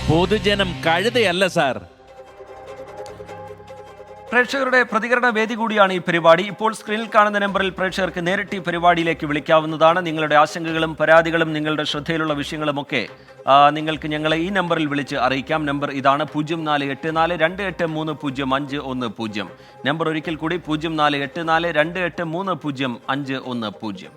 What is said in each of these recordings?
പൊതുജനം കഴുതയല്ല സാർ. പ്രേക്ഷകരുടെ പ്രതികരണ വേദി കൂടിയാണ് ഈ പരിപാടി. ഇപ്പോൾ സ്ക്രീനിൽ കാണുന്ന നമ്പറിൽ പ്രേക്ഷകർക്ക് നേരിട്ട് ഈ പരിപാടിയിലേക്ക് വിളിക്കാവുന്നതാണ്. നിങ്ങളുടെ ആശങ്കകളും പരാതികളും നിങ്ങളുടെ ശ്രദ്ധയിലുള്ള വിഷയങ്ങളുമൊക്കെ നിങ്ങൾക്ക് ഞങ്ങളെ ഈ നമ്പറിൽ വിളിച്ച് അറിയിക്കാം. നമ്പർ ഇതാണ് 048428305010. നമ്പർ ഒരിക്കൽ കൂടി 048428305010.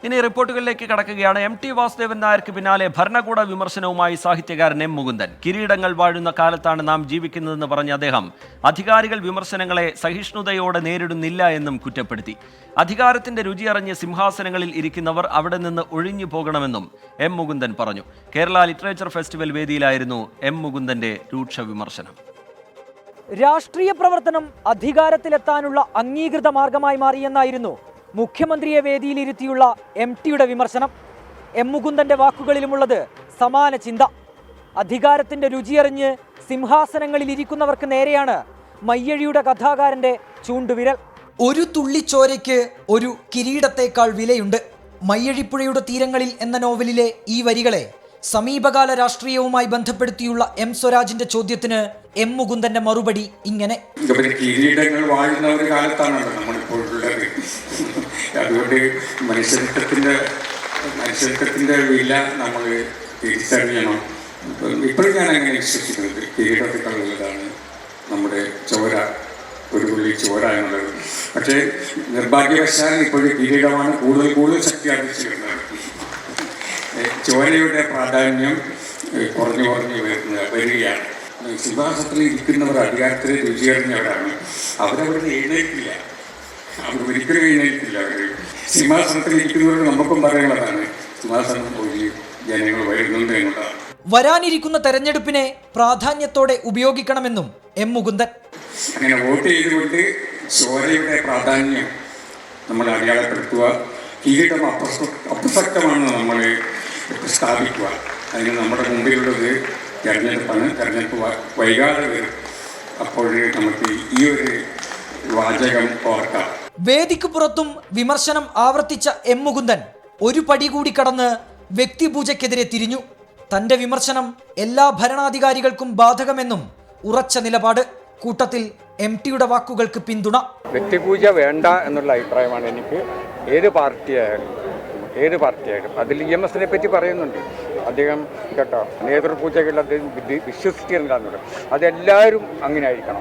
ഇനി റിപ്പോർട്ടുകളിലേക്ക് കടക്കുകയാണ്. MT വാസുദേവൻ നായർക്ക് പിന്നാലെ ഭരണകൂട വിമർശനവുമായി സാഹിത്യകാരൻ M. മുകുന്ദൻ. കിരീടങ്ങൾ വാഴുന്ന കാലത്താണ് നാം ജീവിക്കുന്നതെന്ന് പറഞ്ഞ അദ്ദേഹം അധികാരികൾ വിമർശനങ്ങളെ സഹിഷ്ണുതയോടെ നേരിടുന്നില്ല എന്നും കുറ്റപ്പെടുത്തി. അധികാരത്തിന്റെ രുചിയറിഞ്ഞ് സിംഹാസനങ്ങളിൽ ഇരിക്കുന്നവർ അവിടെ നിന്ന് ഒഴിഞ്ഞു പോകണമെന്നും M. മുകുന്ദൻ പറഞ്ഞു. കേരള ലിറ്ററേച്ചർ ഫെസ്റ്റിവൽ വേദിയിലായിരുന്നു M. മുകുന്ദന്റെ രൂക്ഷ വിമർശനം. രാഷ്ട്രീയ പ്രവർത്തനം അധികാരത്തിലെത്താനുള്ള അംഗീകൃത മാർഗമായി മാറിയെന്നായിരുന്നു മുഖ്യമന്ത്രിയെ വേദിയിലിരുത്തിയുള്ള MTയുടെ വിമർശനം. M. മുകുന്ദന്റെ വാക്കുകളിലുമുള്ളത് സമാന ചിന്ത. അധികാരത്തിന്റെ രുചിയറിഞ്ഞ് സിംഹാസനങ്ങളിൽ ഇരിക്കുന്നവർക്ക് നേരെയാണ് മയ്യഴിയുടെ കഥാകാരന്റെ ചൂണ്ടുവിരൽ. ഒരു തുള്ളിച്ചോരയ്ക്ക് ഒരു കിരീടത്തേക്കാൾ വിലയുണ്ട്. മയ്യഴിപ്പുഴയുടെ തീരങ്ങളിൽ എന്ന നോവലിലെ ഈ വരികളെ സമീപകാല രാഷ്ട്രീയവുമായി ബന്ധപ്പെടുത്തിയുള്ള M. സ്വരാജിന്റെ ചോദ്യത്തിന് M. മുകുന്ദന്റെ മറുപടി ഇങ്ങനെ: കിരീടങ്ങൾ വാഴുന്ന ഒരു കാലത്താണല്ലോ നമ്മളിപ്പോഴുള്ളത്. അതുകൊണ്ട് മനുഷ്യത്വത്തിന്റെ വില നമ്മൾ തിരിച്ചറിയണം. ഇപ്പോഴും ഞാൻ അങ്ങനെ വിശ്വസിക്കുന്നത് കിരീടത്തേക്കാൾ വലുതാണ് നമ്മുടെ ചോര, ഒരു തുള്ളി ചോര എന്നുള്ളത്. പക്ഷേ നിർഭാഗ്യവശാൽ ഇപ്പോഴും കിരീടമാണ് കൂടുതൽ ശക്തി ആർജിച്ചു വരുന്നത്. ചോരയുടെ പ്രാധാന്യം കുറഞ്ഞു വരികയാണ്. സിംഹാസനത്തിൽ ഇരിക്കുന്നവർ അധികാരത്തിൽ രുചിയറിഞ്ഞവരാണ്. അവരവരുടെ എഴുന്നേൽക്കില്ല, അവർ ഒരിക്കലും എഴുന്നേൽക്കില്ല. അവർ സിംഹാസനത്തിൽ ഇരിക്കുന്നവരോട് നമുക്കും പറയാനുള്ളതാണ്, സിംഹാസനം ഒഴി ജനങ്ങൾ വരുന്നുണ്ട് എന്നുള്ളതാണ്. വരാനിരിക്കുന്ന തെരഞ്ഞെടുപ്പിനെ പ്രാധാന്യത്തോടെ ഉപയോഗിക്കണമെന്നും M. മുകുന്ദൻ. അങ്ങനെ വോട്ട് ചെയ്തുകൊണ്ട് ചോരയുടെ പ്രാധാന്യം നമ്മൾ അടയാളപ്പെടുത്തുക, കിരീടം അപ്രസക്തമാണെന്ന് നമ്മൾ സ്ഥാപിക്കുക. അതിന് നമ്മുടെ മുമ്പിലുള്ളത് തെരഞ്ഞെടുപ്പാണ്. തെരഞ്ഞെടുപ്പ് വൈകാതെ വരും. അപ്പോൾ നമുക്ക് ഈ ഒരു വാചകം ഓർക്കാം. വേദിക്ക് പുറത്തും വിമർശനം ആവർത്തിച്ച M. മുകുന്ദൻ ഒരു പടി കൂടി കടന്ന് വ്യക്തിപൂജയ്ക്കെതിരെ തിരിഞ്ഞു. തന്റെ വിമർശനം എല്ലാ ഭരണാധികാരികൾക്കും ബാധകമെന്നും ഉറച്ച നിലപാട്. കൂട്ടത്തിൽ MTയുടെ വാക്കുകൾക്ക് പിന്തുണ. വ്യക്തിപൂജ വേണ്ട എന്നുള്ള അഭിപ്രായമാണ് എനിക്ക്. ഏത് പാർട്ടിയായാലും അതിൽ EMSനെ പറ്റി പറയുന്നുണ്ട് അദ്ദേഹം കേട്ടോ. നേതൃപൂജകളിൽ അദ്ദേഹം വിശ്വസിച്ചിട്ടുണ്ടാകുന്നുണ്ട്. അതെല്ലാവരും അങ്ങനെ ആയിരിക്കണം.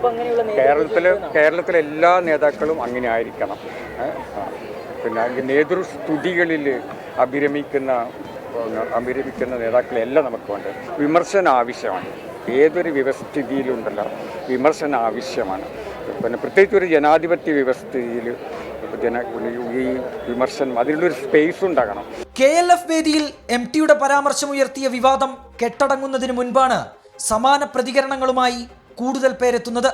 കേരളത്തിലെ എല്ലാ നേതാക്കളും അങ്ങനെ ആയിരിക്കണം. പിന്നെ നേതൃസ്തുതികളിൽ അഭിരമിക്കുന്ന നേതാക്കളെല്ലാം നമുക്ക് വേണ്ട. വിമർശനം ആവശ്യമാണ്. ഏതൊരു വ്യവസ്ഥിതിയിലുണ്ടല്ലോ വിമർശനം ആവശ്യമാണ്. പിന്നെ പ്രത്യേകിച്ച് ഒരു ജനാധിപത്യ വ്യവസ്ഥയിൽ ഈ വിമർശനം അതിനുള്ളൊരു സ്പേസ് ഉണ്ടാകണം. KLF വേദിയിൽ MTയുടെ പരാമർശമുയർത്തിയ വിവാദം കെട്ടടങ്ങുന്നതിന് മുൻപാണ് സമാന പ്രതികരണങ്ങളുമായി കൂടുതൽ പേരെത്തുന്നത്.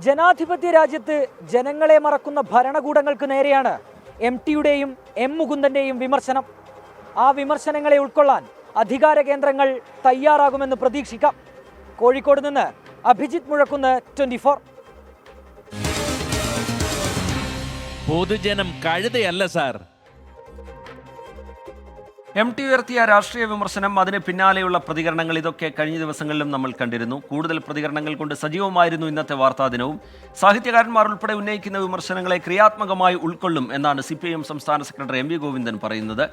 ജനാധിപത്യ രാജ്യത്ത് ജനങ്ങളെ മറക്കുന്ന ഭരണകൂടങ്ങൾക്ക് നേരെയാണ് MTയുടെയും M. മുകുന്ദന്റെയും വിമർശനം. ആ വിമർശനങ്ങളെ ഉൾക്കൊള്ളാൻ അധികാര കേന്ദ്രങ്ങൾ തയ്യാറാകുമെന്ന് പ്രതീക്ഷിക്കാം. കോഴിക്കോട് നിന്ന് അഭിജിത്ത് മുഴക്കുന്ന്, 24. പൊതുജനം കഴുതയല്ല സാർ. MT ഉയർത്തിയ രാഷ്ട്രീയ വിമർശനം, അതിന് പിന്നാലെയുള്ള പ്രതികരണങ്ങൾ, ഇതൊക്കെ കഴിഞ്ഞ ദിവസങ്ങളിലും നമ്മൾ കണ്ടിരുന്നു. കൂടുതൽ പ്രതികരണങ്ങൾ കൊണ്ട് സജീവമായിരുന്നു ഇന്നത്തെ വാർത്താ ദിനവും. സാഹിത്യകാരന്മാർ ഉൾപ്പെടെ ഉന്നയിക്കുന്ന വിമർശനങ്ങളെ ക്രിയാത്മകമായി ഉൾക്കൊള്ളും എന്നാണ് CPIM സംസ്ഥാന സെക്രട്ടറി MV ഗോവിന്ദൻ പറയുന്നത്.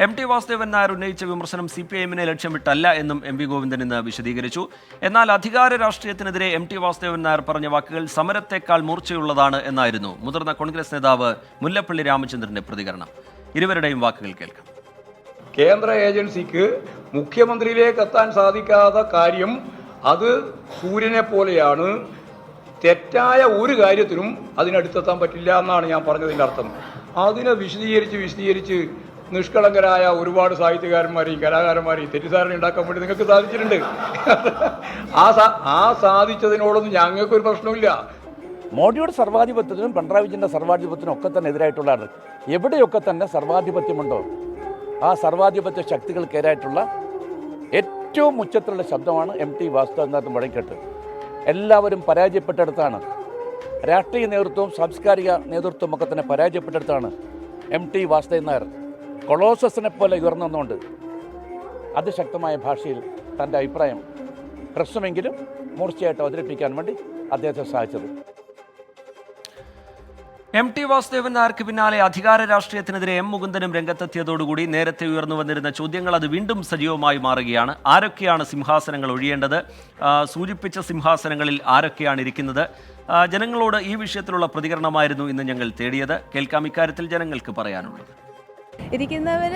MT വാസുദേവൻ നായർ ഉന്നയിച്ച വിമർശനം CPIMനെ ലക്ഷ്യമിട്ടല്ല എന്നും MV ഗോവിന്ദൻ ഇന്ന് വിശദീകരിച്ചു. എന്നാൽ അധികാര രാഷ്ട്രീയത്തിനെതിരെ MT വാസുദേവൻ നായർ പറഞ്ഞ വാക്കുകൾ സമരത്തെക്കാൾ മൂർച്ചയുള്ളതാണ് എന്നായിരുന്നു മുതിർന്ന കോൺഗ്രസ് നേതാവ് മുല്ലപ്പള്ളി രാമചന്ദ്രന്റെ പ്രതികരണം. ഇരുവരുടെയും വാക്കുകൾ കേൾക്കാം. കേന്ദ്ര ഏജൻസിക്ക് മുഖ്യമന്ത്രിയിലേക്ക് എത്താൻ സാധിക്കാത്ത കാര്യം അത് സൂര്യനെ പോലെയാണ്. തെറ്റായ ഒരു കാര്യത്തിനും അതിനടുത്തെത്താൻ പറ്റില്ല എന്നാണ് ഞാൻ പറഞ്ഞതിൻ്റെ അർത്ഥം. അതിനെ വിശദീകരിച്ച് നിഷ്കളങ്കരായ ഒരുപാട് സാഹിത്യകാരന്മാരെയും കലാകാരന്മാരെയും തെറ്റിദ്ധാരണ ഉണ്ടാക്കാൻ വേണ്ടി നിങ്ങൾക്ക് സാധിച്ചിട്ടുണ്ട്. ആ സാധിച്ചതിനോടൊന്നും ഞങ്ങൾക്കൊരു പ്രശ്നമില്ല. മോഡിയുടെ സർവാധിപത്യത്തിനും പിണറായി വിജയൻ്റെ സർവാധിപത്യത്തിനും ഒക്കെ തന്നെ എതിരായിട്ടുള്ളതാണ്. എവിടെയൊക്കെ തന്നെ സർവാധിപത്യമുണ്ടോ ആ സർവാധിപത്യ ശക്തികൾക്കെതിരായിട്ടുള്ള ഏറ്റവും ഉച്ചത്തിലുള്ള ശബ്ദമാണ് MT വാസുദേവൻ നായർ മുഴങ്ങിക്കെട്ട്. എല്ലാവരും പരാജയപ്പെട്ടെടുത്താണ്. രാഷ്ട്രീയ നേതൃത്വവും സാംസ്കാരിക നേതൃത്വവും ഒക്കെ തന്നെ പരാജയപ്പെട്ടെടുത്താണ് MT വാസുദേവൻ നായർ കൊളോസസിനെ പോലെ ഉയർന്നുകൊണ്ട് അതിശക്തമായ ഭാഷയിൽ തൻ്റെ അഭിപ്രായം പ്രശ്നമെങ്കിലും മൂർച്ചയായിട്ട് അവതരിപ്പിക്കാൻ വേണ്ടി അദ്ദേഹത്തെ സഹായിച്ചത്. MT വാസുദേവൻ നായർക്ക് പിന്നാലെ അധികാര രാഷ്ട്രീയത്തിനെതിരെ M മുകുന്ദനും രംഗത്തെത്തിയതോടുകൂടി നേരത്തെ ഉയർന്നു വന്നിരുന്ന ചോദ്യങ്ങൾ അത് വീണ്ടും സജീവമായി മാറുകയാണ്. ആരൊക്കെയാണ് സിംഹാസനങ്ങൾ ഒഴിയേണ്ടത്? സൂചിപ്പിച്ച സിംഹാസനങ്ങളിൽ ആരൊക്കെയാണ് ഇരിക്കുന്നത്? ജനങ്ങളോട് ഈ വിഷയത്തിലുള്ള പ്രതികരണമായിരുന്നു ഇന്ന് ഞങ്ങൾ തേടിയത്. കേൾക്കാം ഇക്കാര്യത്തിൽ ജനങ്ങൾക്ക് പറയാനുള്ളത്. ഇരിക്കുന്നവർ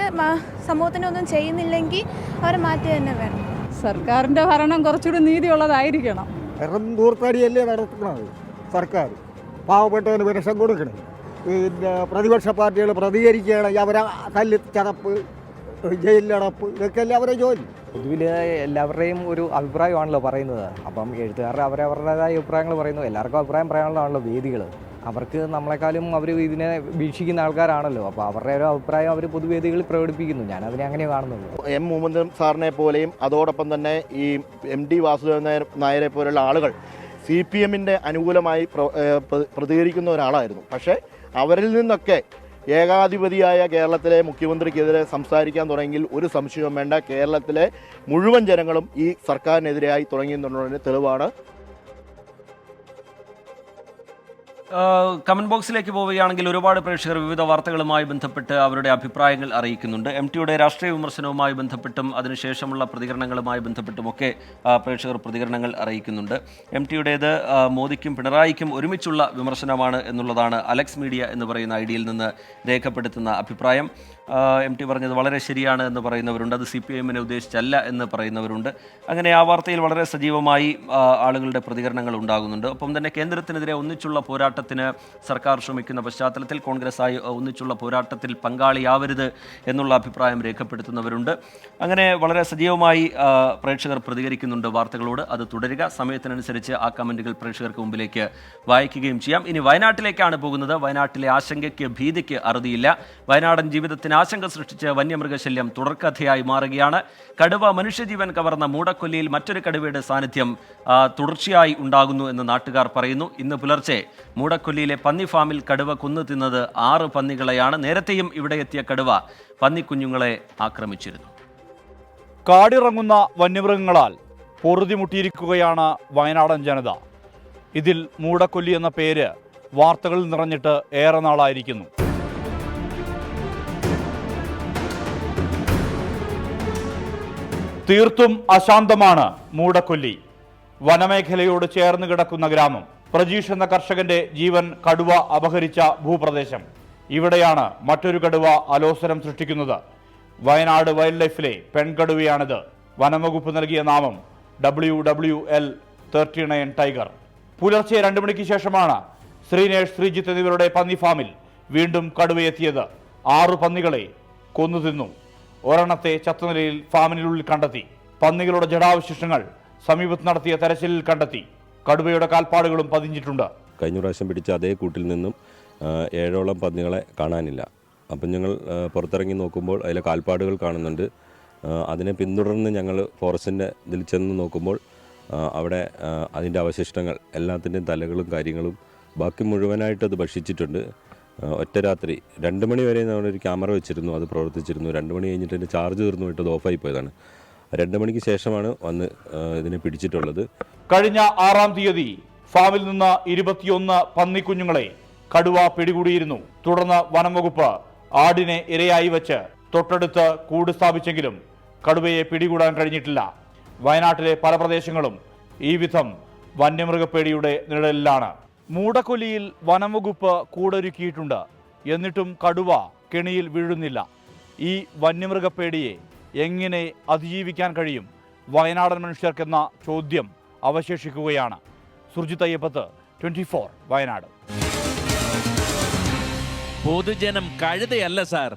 സമൂഹത്തിനൊന്നും ചെയ്യുന്നില്ലെങ്കിൽ അവരെ മാറ്റി തന്നെ വേണം. സർക്കാരിൻ്റെ ഭരണം കുറച്ചുകൂടി നീതിയുള്ളതായിരിക്കണം. വെറും ദൂർത്തടിയല്ലേ നടത്തുന്നത് സർക്കാർ. പാവപ്പെട്ടവന് പെൻഷൻ കൊടുക്കണം. പിന്നെ പ്രതിപക്ഷ പാർട്ടികൾ പ്രതികരിക്കുകയാണെങ്കിൽ അവരെ തല്ലി ചതപ്പ്, ജയിലിലടപ്പ്, ഇതൊക്കെയല്ലേ അവരെ ജോലി. പൊതുവിൽ എല്ലാവരുടെയും ഒരു അഭിപ്രായമാണല്ലോ പറയുന്നത്. അപ്പം എഴുത്തുകാർ അവരവരുടേതായ അഭിപ്രായങ്ങൾ പറയുന്നു. എല്ലാവർക്കും അഭിപ്രായം പറയാനുള്ളതാണല്ലോ വേദികൾ. അവർക്ക് നമ്മളെക്കാളും അവർ ഇതിനെ വീക്ഷിക്കുന്ന ആൾക്കാരാണല്ലോ. അപ്പോൾ അവരുടെ ഒരു അഭിപ്രായം അവർ പൊതുവേദികളിൽ പ്രകടിപ്പിക്കുന്നു. ഞാനതിനെ അങ്ങനെ കാണുന്നുള്ളൂ. M മുകുന്ദൻ സാറിനെ പോലെയും അതോടൊപ്പം തന്നെ ഈ MT വാസുദേവൻ നായരെ പോലുള്ള ആളുകൾ CPMൻ്റെ അനുകൂലമായി പ്രതികരിക്കുന്ന ഒരാളായിരുന്നു. പക്ഷേ അവരിൽ നിന്നൊക്കെ ഏകാധിപതിയായ കേരളത്തിലെ മുഖ്യമന്ത്രിക്കെതിരെ സംസാരിക്കാൻ തുടങ്ങിയെങ്കിൽ ഒരു സംശയവും വേണ്ട, കേരളത്തിലെ മുഴുവൻ ജനങ്ങളും ഈ സർക്കാരിനെതിരായി തുടങ്ങിയെന്നുള്ളതിന് തെളിവാണ്. കമന്റ് ബോക്സിലേക്ക് പോവുകയാണെങ്കിൽ ഒരുപാട് പ്രേക്ഷകർ വിവിധ വാർത്തകളുമായി ബന്ധപ്പെട്ട് അവരുടെ അഭിപ്രായങ്ങൾ അറിയിക്കുന്നുണ്ട്. MTയുടെ രാഷ്ട്രീയ വിമർശനവുമായി ബന്ധപ്പെട്ടും അതിനുശേഷമുള്ള പ്രതികരണങ്ങളുമായി ബന്ധപ്പെട്ടുമൊക്കെ പ്രേക്ഷകർ പ്രതികരണങ്ങൾ അറിയിക്കുന്നുണ്ട്. MTയുടേത് മോദിക്കും പിണറായിക്കും ഒരുമിച്ചുള്ള വിമർശനമാണ് എന്നുള്ളതാണ് അലക്സ് മീഡിയ എന്ന് പറയുന്ന ഐഡിയിൽ നിന്ന് രേഖപ്പെടുത്തുന്ന അഭിപ്രായം. MT പറഞ്ഞത് വളരെ ശരിയാണ് എന്ന് പറയുന്നവരുണ്ട്. അത് CPMനെ ഉദ്ദേശിച്ചല്ല എന്ന് പറയുന്നവരുണ്ട്. അങ്ങനെ ആ വാർത്തയിൽ വളരെ സജീവമായി ആളുകളുടെ പ്രതികരണങ്ങൾ ഉണ്ടാകുന്നുണ്ട്. ഒപ്പം തന്നെ കേന്ദ്രത്തിനെതിരെ ഒന്നിച്ചുള്ള പോരാട്ടത്തിന് സർക്കാർ ശ്രമിക്കുന്ന പശ്ചാത്തലത്തിൽ കോൺഗ്രസ്സായി ഒന്നിച്ചുള്ള പോരാട്ടത്തിൽ പങ്കാളിയാവരുത് എന്നുള്ള അഭിപ്രായം രേഖപ്പെടുത്തുന്നവരുണ്ട്. അങ്ങനെ വളരെ സജീവമായി പ്രേക്ഷകർ പ്രതികരിക്കുന്നുണ്ട് വാർത്തകളോട്. അത് തുടരുക. സമയത്തിനനുസരിച്ച് ആ കമൻറ്റുകൾ പ്രേക്ഷകർക്ക് മുമ്പിലേക്ക് വായിക്കുകയും ചെയ്യാം. ഇനി വയനാട്ടിലേക്കാണ് പോകുന്നത്. വയനാട്ടിലെ ആശങ്കയ്ക്ക് ഭീതിക്ക് അറുതിയില്ല. വയനാടൻ ജീവിതത്തിന് ആശങ്ക സൃഷ്ടിച്ച് വന്യമൃഗശല്യം തുടർക്കഥയായി മാറുകയാണ്. കടുവ മനുഷ്യജീവൻ കവർന്ന മൂടക്കൊല്ലിയിൽ മറ്റൊരു കടുവയുടെ സാന്നിധ്യം തുടർച്ചയായി ഉണ്ടാകുന്നു എന്ന് നാട്ടുകാർ പറയുന്നു. ഇന്ന് പുലർച്ചെ മൂടക്കൊല്ലിയിലെ പന്നി ഫാമിൽ കടുവ കൊന്നു തിന്നത് 6 പന്നികളെയാണ്. നേരത്തെയും ഇവിടെ എത്തിയ കടുവ പന്നിക്കുഞ്ഞുങ്ങളെ ആക്രമിച്ചിരുന്നു. കാടിറങ്ങുന്ന വന്യമൃഗങ്ങളാൽ പൊറുതിമുട്ടിയിരിക്കുകയാണ് വയനാടൻ ജനത. ഇതിൽ മൂടക്കൊല്ലി എന്ന പേര് വാർത്തകളിൽ നിറഞ്ഞിട്ട് ഏറെ നാളായിരിക്കുന്നു. തീർത്തും അശാന്തമാണ് മൂടക്കൊല്ലി. വനമേഖലയോട് ചേർന്ന് കിടക്കുന്ന ഗ്രാമം. പ്രജീഷ് എന്ന കർഷകന്റെ ജീവൻ കടുവ അപഹരിച്ച ഭൂപ്രദേശം. ഇവിടെയാണ് മറ്റൊരു കടുവ അലോസരം സൃഷ്ടിക്കുന്നത്. വയനാട് വൈൽഡ് ലൈഫിലെ പെൺകടുവയാണിത്. വനംവകുപ്പ് നൽകിയ നാമം WWL39 ടൈഗർ. പുലർച്ചെ 2 മണിക്ക് ശേഷമാണ് ശ്രീനേഷ്, ശ്രീജിത്ത് എന്നിവരുടെ പന്നി ഫാമിൽ വീണ്ടും കടുവയെത്തിയത്. 6 പന്നികളെ കൊന്നു തിന്നു. ഒരെണ്ണത്തെ ചത്തനിലയിൽ ഫാമിനുള്ളിൽ കണ്ടെത്തി. പന്നികളുടെ ജഡാവശിഷ്ടങ്ങൾ സമീപത്ത് നടത്തിയ തെരച്ചിലിൽ കണ്ടെത്തി. കടുവയുടെ കാൽപ്പാടുകളും പതിഞ്ഞിട്ടുണ്ട്. കഴിഞ്ഞ പ്രാവശ്യം പിടിച്ച അതേ കൂട്ടിൽ നിന്നും 7ഓളം പന്നികളെ കാണാനില്ല. അപ്പം ഞങ്ങൾ പുറത്തിറങ്ങി നോക്കുമ്പോൾ അതിലെ കാൽപ്പാടുകൾ കാണുന്നുണ്ട്. അതിനെ പിന്തുടർന്ന് ഞങ്ങൾ ഫോറസ്റ്റിൻ്റെ ഇതിൽ ചെന്ന് നോക്കുമ്പോൾ അവിടെ അതിൻ്റെ അവശിഷ്ടങ്ങൾ, എല്ലാത്തിൻ്റെയും തലകളും കാര്യങ്ങളും ബാക്കി മുഴുവനായിട്ട് അത് ഭക്ഷിച്ചിട്ടുണ്ട്. ഒറ്റ രാത്രി 2 മണി വരെ നമ്മളൊരു ക്യാമറ വെച്ചിരുന്നു, അത് പ്രവർത്തിച്ചിരുന്നു. 2 മണി കഴിഞ്ഞിട്ട് എൻ്റെ ചാർജ് തീർന്നു പോയിട്ട് അത് ഓഫായി പോയതാണ്. 2 മണിക്ക് ശേഷമാണ് വന്ന് ഇതിനെ പിടിച്ചിട്ടുള്ളത്. കഴിഞ്ഞ 6-ാം തീയതി ഫാമിൽ നിന്ന് 21 പന്നിക്കുഞ്ഞുങ്ങളെ കടുവ പിടികൂടിയിരുന്നു. തുടർന്ന് വനംവകുപ്പ് ആടിനെ ഇരയായി വെച്ച് തൊട്ടടുത്ത് കൂട് സ്ഥാപിച്ചെങ്കിലും കടുവയെ പിടികൂടാൻ കഴിഞ്ഞിട്ടില്ല. വയനാട്ടിലെ പല പ്രദേശങ്ങളും ഈ വിധം വന്യമൃഗപ്പേടിയുടെ നിഴലിലാണ്. മൂടക്കൊല്ലിയിൽ വനംവകുപ്പ് കൂടൊരുക്കിയിട്ടുണ്ട്. എന്നിട്ടും കടുവ കെണിയിൽ വീഴുന്നില്ല. ഈ വന്യമൃഗപ്പേടിയെ എങ്ങനെ അതിജീവിക്കാൻ കഴിയും വയനാടൻ മനുഷ്യർക്കെന്ന ചോദ്യം അവശേഷിക്കുകയാണ്. സുർജിത് അയ്യപ്പത്ത്, 24 വയനാട്. പൊതുജനം കഴുതയല്ല സാർ.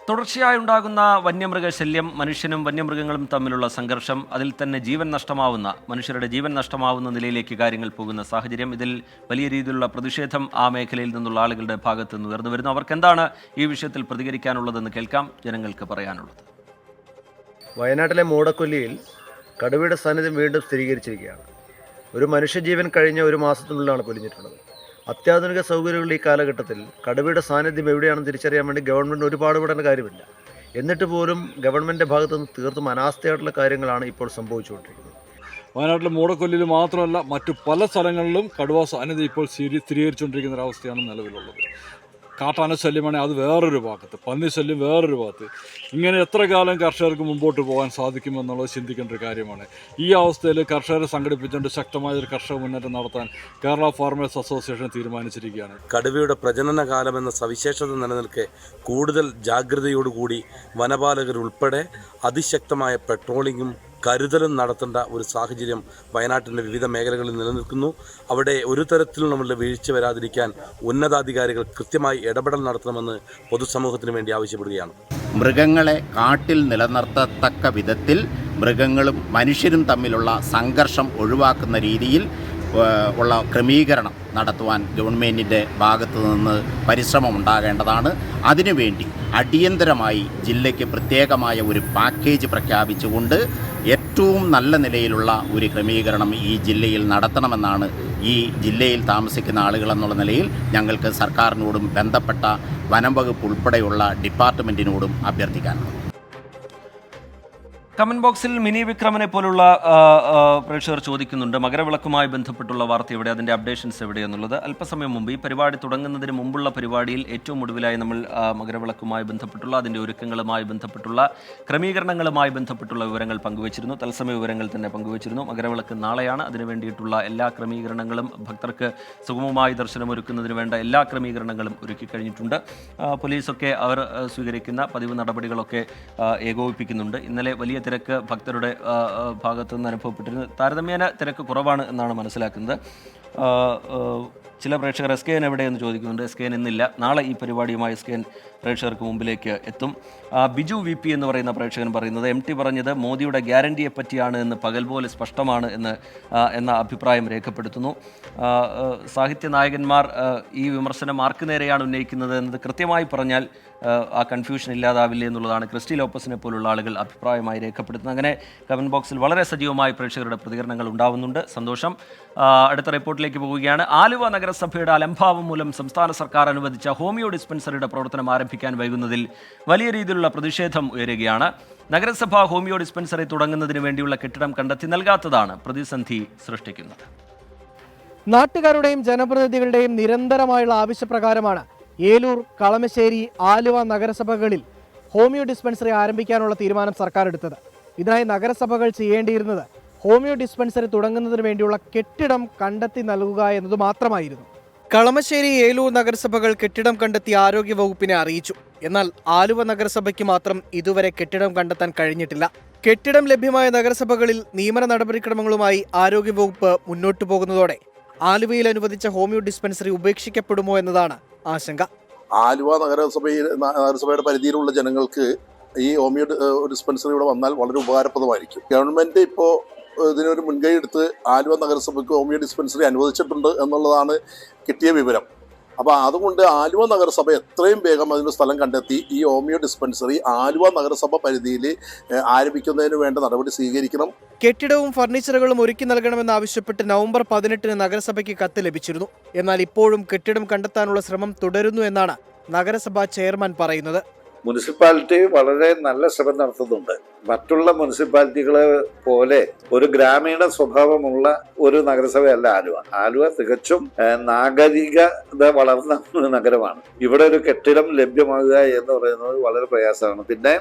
തുടർച്ചയായി ഉണ്ടാകുന്ന വന്യമൃഗശല്യം, മനുഷ്യനും വന്യമൃഗങ്ങളും തമ്മിലുള്ള സംഘർഷം, അതിൽ തന്നെ മനുഷ്യരുടെ ജീവൻ നഷ്ടമാവുന്ന നിലയിലേക്ക് കാര്യങ്ങൾ പോകുന്ന സാഹചര്യം, ഇതിൽ വലിയ രീതിയിലുള്ള പ്രതിഷേധം ആ മേഖലയിൽ നിന്നുള്ള ആളുകളുടെ ഭാഗത്ത് നിന്ന് ഉയർന്നു വരുന്നു. അവർക്ക് എന്താണ് ഈ വിഷയത്തിൽ പ്രതികരിക്കാനുള്ളതെന്ന് കേൾക്കാം, ജനങ്ങൾക്ക് പറയാനുള്ളത്. വയനാട്ടിലെ മൂടക്കൊല്ലിയിൽ കടുവയുടെ സാന്നിധ്യം വീണ്ടും സ്ഥിരീകരിച്ചിരിക്കുകയാണ്. ഒരു മനുഷ്യജീവൻ കഴിഞ്ഞ 1 മാസത്തിനുള്ളിലാണ് പൊലിഞ്ഞിട്ടുള്ളത്. അത്യാധുനിക സൗകര്യങ്ങളുടെ ഈ കാലഘട്ടത്തിൽ കടുവയുടെ സാന്നിധ്യം എവിടെയാണെന്ന് തിരിച്ചറിയാൻ വേണ്ടി ഗവൺമെൻറ് ഒരുപാട് വിടേണ്ട കാര്യമില്ല. എന്നിട്ട് പോലും ഗവൺമെൻറ്റിൻ്റെ ഭാഗത്തു നിന്ന് തീർത്തും അനാസ്ഥയായിട്ടുള്ള കാര്യങ്ങളാണ് ഇപ്പോൾ സംഭവിച്ചുകൊണ്ടിരിക്കുന്നത്. വയനാട്ടിലെ മൂടക്കൊല്ലിയിൽ മാത്രമല്ല മറ്റു പല സ്ഥലങ്ങളിലും കടുവ സാന്നിധ്യം ഇപ്പോൾ സ്ഥിരീകരിച്ചുകൊണ്ടിരിക്കുന്ന ഒരവസ്ഥയാണ് നിലവിലുള്ളത്. കാട്ടാന ശല്യമാണെങ്കിൽ അത് വേറൊരു ഭാഗത്ത്, പന്നി ശല്യം വേറൊരു ഭാഗത്ത്. ഇങ്ങനെ എത്ര കാലം കർഷകർക്ക് മുമ്പോട്ട് പോകാൻ സാധിക്കുമെന്നുള്ളത് ചിന്തിക്കേണ്ട ഒരു കാര്യമാണ്. ഈ അവസ്ഥയിൽ കർഷകരെ സംഘടിപ്പിച്ചുകൊണ്ട് ശക്തമായ ഒരു കർഷക മുന്നേറ്റം നടത്താൻ കേരള ഫാർമേഴ്സ് അസോസിയേഷൻ തീരുമാനിച്ചിരിക്കുകയാണ്. കടുവയുടെ പ്രജനന കാലമെന്ന സവിശേഷത നിലനിൽക്കെ കൂടുതൽ ജാഗ്രതയോടുകൂടി വനപാലകർ ഉൾപ്പെടെ അതിശക്തമായ പെട്രോളിങ്ങും കരുതലും നടത്തേണ്ട ഒരു സാഹചര്യം വയനാട്ടിൻ്റെ വിവിധ മേഖലകളിൽ നിലനിൽക്കുന്നു. അവിടെ ഒരു തരത്തിലും നമ്മളുടെ വീഴ്ച വരാതിരിക്കാൻ ഉന്നതാധികാരികൾ കൃത്യമായി ഇടപെടൽ നടത്തണമെന്ന് പൊതുസമൂഹത്തിന് വേണ്ടി ആവശ്യപ്പെടുകയാണ്. മൃഗങ്ങളെ കാട്ടിൽ നിലനിർത്തത്തക്ക വിധത്തിൽ മൃഗങ്ങളും മനുഷ്യരും തമ്മിലുള്ള സംഘർഷം ഒഴിവാക്കുന്ന രീതിയിൽ ഉള്ള ക്രമീകരണം നടത്തുവാൻ ഗവൺമെൻറ്റിൻ്റെ ഭാഗത്തു നിന്ന് പരിശ്രമം ഉണ്ടാകേണ്ടതാണ്. അതിനുവേണ്ടി അടിയന്തരമായി ജില്ലയ്ക്ക് പ്രത്യേകമായ ഒരു പാക്കേജ് പ്രഖ്യാപിച്ചുകൊണ്ട് ഏറ്റവും നല്ല നിലയിലുള്ള ഒരു ക്രമീകരണം ഈ ജില്ലയിൽ നടത്തണമെന്നാണ് ഈ ജില്ലയിൽ താമസിക്കുന്ന ആളുകളെന്നുള്ള നിലയിൽ ഞങ്ങൾക്ക് സർക്കാരിനോടും ബന്ധപ്പെട്ട വനം വകുപ്പ് ഉൾപ്പെടെയുള്ള ഡിപ്പാർട്ട്മെൻറ്റിനോടും അഭ്യർത്ഥിക്കാനുള്ളത്. കമന്റ് ബോക്സിൽ മിനി വിക്രമനെ പോലുള്ള പ്രേക്ഷകർ ചോദിക്കുന്നുണ്ട്, മകരവിളക്കുമായി ബന്ധപ്പെട്ടുള്ള വാർത്ത എവിടെ, അതിൻ്റെ അപ്ഡേഷൻസ് എവിടെയെന്നുള്ളത്. അല്പസമയം മുമ്പ് ഈ പരിപാടി തുടങ്ങുന്നതിന് മുമ്പുള്ള പരിപാടിയിൽ ഏറ്റവും ഒടുവിലായി നമ്മൾ മകരവിളക്കുമായി ബന്ധപ്പെട്ടുള്ള അതിൻ്റെ ഒരുക്കങ്ങളുമായി ബന്ധപ്പെട്ടുള്ള ക്രമീകരണങ്ങളുമായി ബന്ധപ്പെട്ടുള്ള വിവരങ്ങൾ പങ്കുവച്ചിരുന്നു. തത്സമയ വിവരങ്ങൾ തന്നെ പങ്കുവച്ചിരുന്നു. മകരവിളക്ക് നാളെയാണ്. അതിനു വേണ്ടിയിട്ടുള്ള എല്ലാ ക്രമീകരണങ്ങളും, ഭക്തർക്ക് സുഗമമായി ദർശനമൊരുക്കുന്നതിന് വേണ്ട എല്ലാ ക്രമീകരണങ്ങളും ഒരുക്കി കഴിഞ്ഞിട്ടുണ്ട്. പോലീസൊക്കെ അവർ സ്വീകരിക്കുന്ന പതിവ് നടപടികളൊക്കെ ഏകോപിപ്പിക്കുന്നുണ്ട്. ഇന്നലെ വലിയ തിരക്ക് ഭക്തരുടെ ഭാഗത്തു നിന്ന് അനുഭവപ്പെട്ടിരുന്നു. താരതമ്യേന തിരക്ക് കുറവാണ് എന്നാണ് മനസ്സിലാക്കുന്നത്. ചില പ്രേക്ഷകർ SKN എവിടെയെന്ന് ചോദിക്കുന്നുണ്ട്. SKN ഇന്നില്ല. നാളെ ഈ പരിപാടിയുമായി SKN പ്രേക്ഷകർക്ക് മുമ്പിലേക്ക് എത്തും. ബിജു VP എന്ന് പറയുന്ന പ്രേക്ഷകൻ പറയുന്നത് MT പറഞ്ഞത് മോദിയുടെ ഗ്യാരണ്ടിയെ പറ്റിയാണ് എന്ന് പകൽ പോലെ സ്പഷ്ടമാണ് എന്ന അഭിപ്രായം രേഖപ്പെടുത്തുന്നു. സാഹിത്യ നായകന്മാർ ഈ വിമർശനം ആർക്ക് നേരെയാണ് ഉന്നയിക്കുന്നത് എന്നത് കൃത്യമായി പറഞ്ഞാൽ ആ കൺഫ്യൂഷൻ ഇല്ലാതാവില്ല എന്നുള്ളതാണ് ക്രിസ്റ്റി ലോപ്പസിനെ പോലുള്ള ആളുകൾ അഭിപ്രായമായി രേഖപ്പെടുത്തുന്നത്. അങ്ങനെ കമന്റ് ബോക്സിൽ വളരെ സജീവമായി പ്രേക്ഷകരുടെ പ്രതികരണങ്ങൾ ഉണ്ടാവുന്നുണ്ട്. സന്തോഷം. അടുത്ത റിപ്പോർട്ടിലേക്ക് പോവുകയാണ്. ആലുവ നഗരസഭയുടെ അലംഭാവം മൂലം സംസ്ഥാന സർക്കാർ അനുവദിച്ച ഹോമിയോ ഡിസ്പെൻസറിയുടെ പ്രവർത്തനം ആരംഭിക്കാൻ വൈകുന്നതിൽ വലിയ രീതിയിലുള്ള പ്രതിഷേധം ഉയരുകയാണ്. നഗരസഭ ഹോമിയോ ഡിസ്പെൻസറി തുടങ്ങുന്നതിന് വേണ്ടിയുള്ള കെട്ടിടം കണ്ടെത്തി നൽകാത്തതാണ് പ്രതിസന്ധി സൃഷ്ടിക്കുന്നത്. നാട്ടുകാരുടെയും ജനപ്രതിനിധികളുടെയും നിരന്തരമായുള്ള ആവശ്യപ്രകാരമാണ് ഏലൂർ, കളമശ്ശേരി, ആലുവ നഗരസഭകളിൽ ഹോമിയോ ഡിസ്പെൻസറി ആരംഭിക്കാനുള്ള തീരുമാനം സർക്കാർ എടുത്തത്. ഇതിനായി നഗരസഭകൾ ചെയ്യേണ്ടിയിരുന്നത് ഹോമിയോ ഡിസ്പെൻസറി തുടങ്ങുന്നതിന് വേണ്ടിയുള്ള കെട്ടിടം കണ്ടെത്തി നൽകുക എന്നത് മാത്രമായിരുന്നു. കളമശ്ശേരി, ഏലൂർ നഗരസഭകൾ കെട്ടിടം കണ്ടെത്തി ആരോഗ്യ വകുപ്പിനെ അറിയിച്ചു. എന്നാൽ ആലുവ നഗരസഭയ്ക്ക് മാത്രം ഇതുവരെ കെട്ടിടം കണ്ടെത്താൻ കഴിഞ്ഞിട്ടില്ല. കെട്ടിടം ലഭ്യമായ നഗരസഭകളിൽ നിയമന നടപടിക്രമങ്ങളുമായി ആരോഗ്യ വകുപ്പ് മുന്നോട്ടു പോകുന്നതോടെ ആലുവയിൽ അനുവദിച്ച ഹോമിയോ ഡിസ്പെൻസറി ഉപേക്ഷിക്കപ്പെടുമോ എന്നതാണ് ആശങ്ക. ആലുവ നഗരസഭയുടെ പരിധിയിലുള്ള ജനങ്ങൾക്ക് ഈ ഹോമിയോ ഡിസ്പെൻസറി ഇവിടെ വന്നാൽ വളരെ ഉപകാരപ്രദമായിരിക്കും. ഗവൺമെന്റ് ഇപ്പോൾ ഇതിനൊരു മുൻകൈ എടുത്ത് ആലുവ നഗരസഭയ്ക്ക് ഹോമിയോ ഡിസ്പെൻസറി അനുവദിച്ചിട്ടുണ്ട് എന്നുള്ളതാണ് കിട്ടിയ വിവരം. അപ്പോൾ അതുകൊണ്ട് ആലുവ നഗരസഭ എത്രയും വേഗം അതിന് സ്ഥലം കണ്ടെത്തി ഈ ഹോമിയോ ഡിസ്പെൻസറി ആലുവ നഗരസഭ പരിധിയിൽ ആരംഭിക്കുന്നതിന് വേണ്ട നടപടി സ്വീകരിക്കണം. കെട്ടിടവും ഫർണിച്ചറുകളും ഒരുക്കി നൽകണമെന്നാവശ്യപ്പെട്ട് നവംബർ 18 നഗരസഭയ്ക്ക് കത്ത് ലഭിച്ചിരുന്നു. എന്നാൽ ഇപ്പോഴും കെട്ടിടം കണ്ടെത്താനുള്ള ശ്രമം തുടരുന്നു എന്നാണ് നഗരസഭാ ചെയർമാൻ പറയുന്നത്. മുനിസിപ്പാലിറ്റി വളരെ നല്ല ശ്രമം നടത്തുന്നുണ്ട്. മറ്റുള്ള മുനിസിപ്പാലിറ്റികളെ പോലെ ഒരു ഗ്രാമീണ സ്വഭാവമുള്ള ഒരു നഗരസഭയല്ല ആലുവ. ആലുവ തികച്ചും നാഗരികത വളർന്ന നഗരമാണ്. ഇവിടെ ഒരു കെട്ടിടം ലഭ്യമാകുക എന്ന് പറയുന്നത് വളരെ പ്രയാസമാണ്. പിന്നെ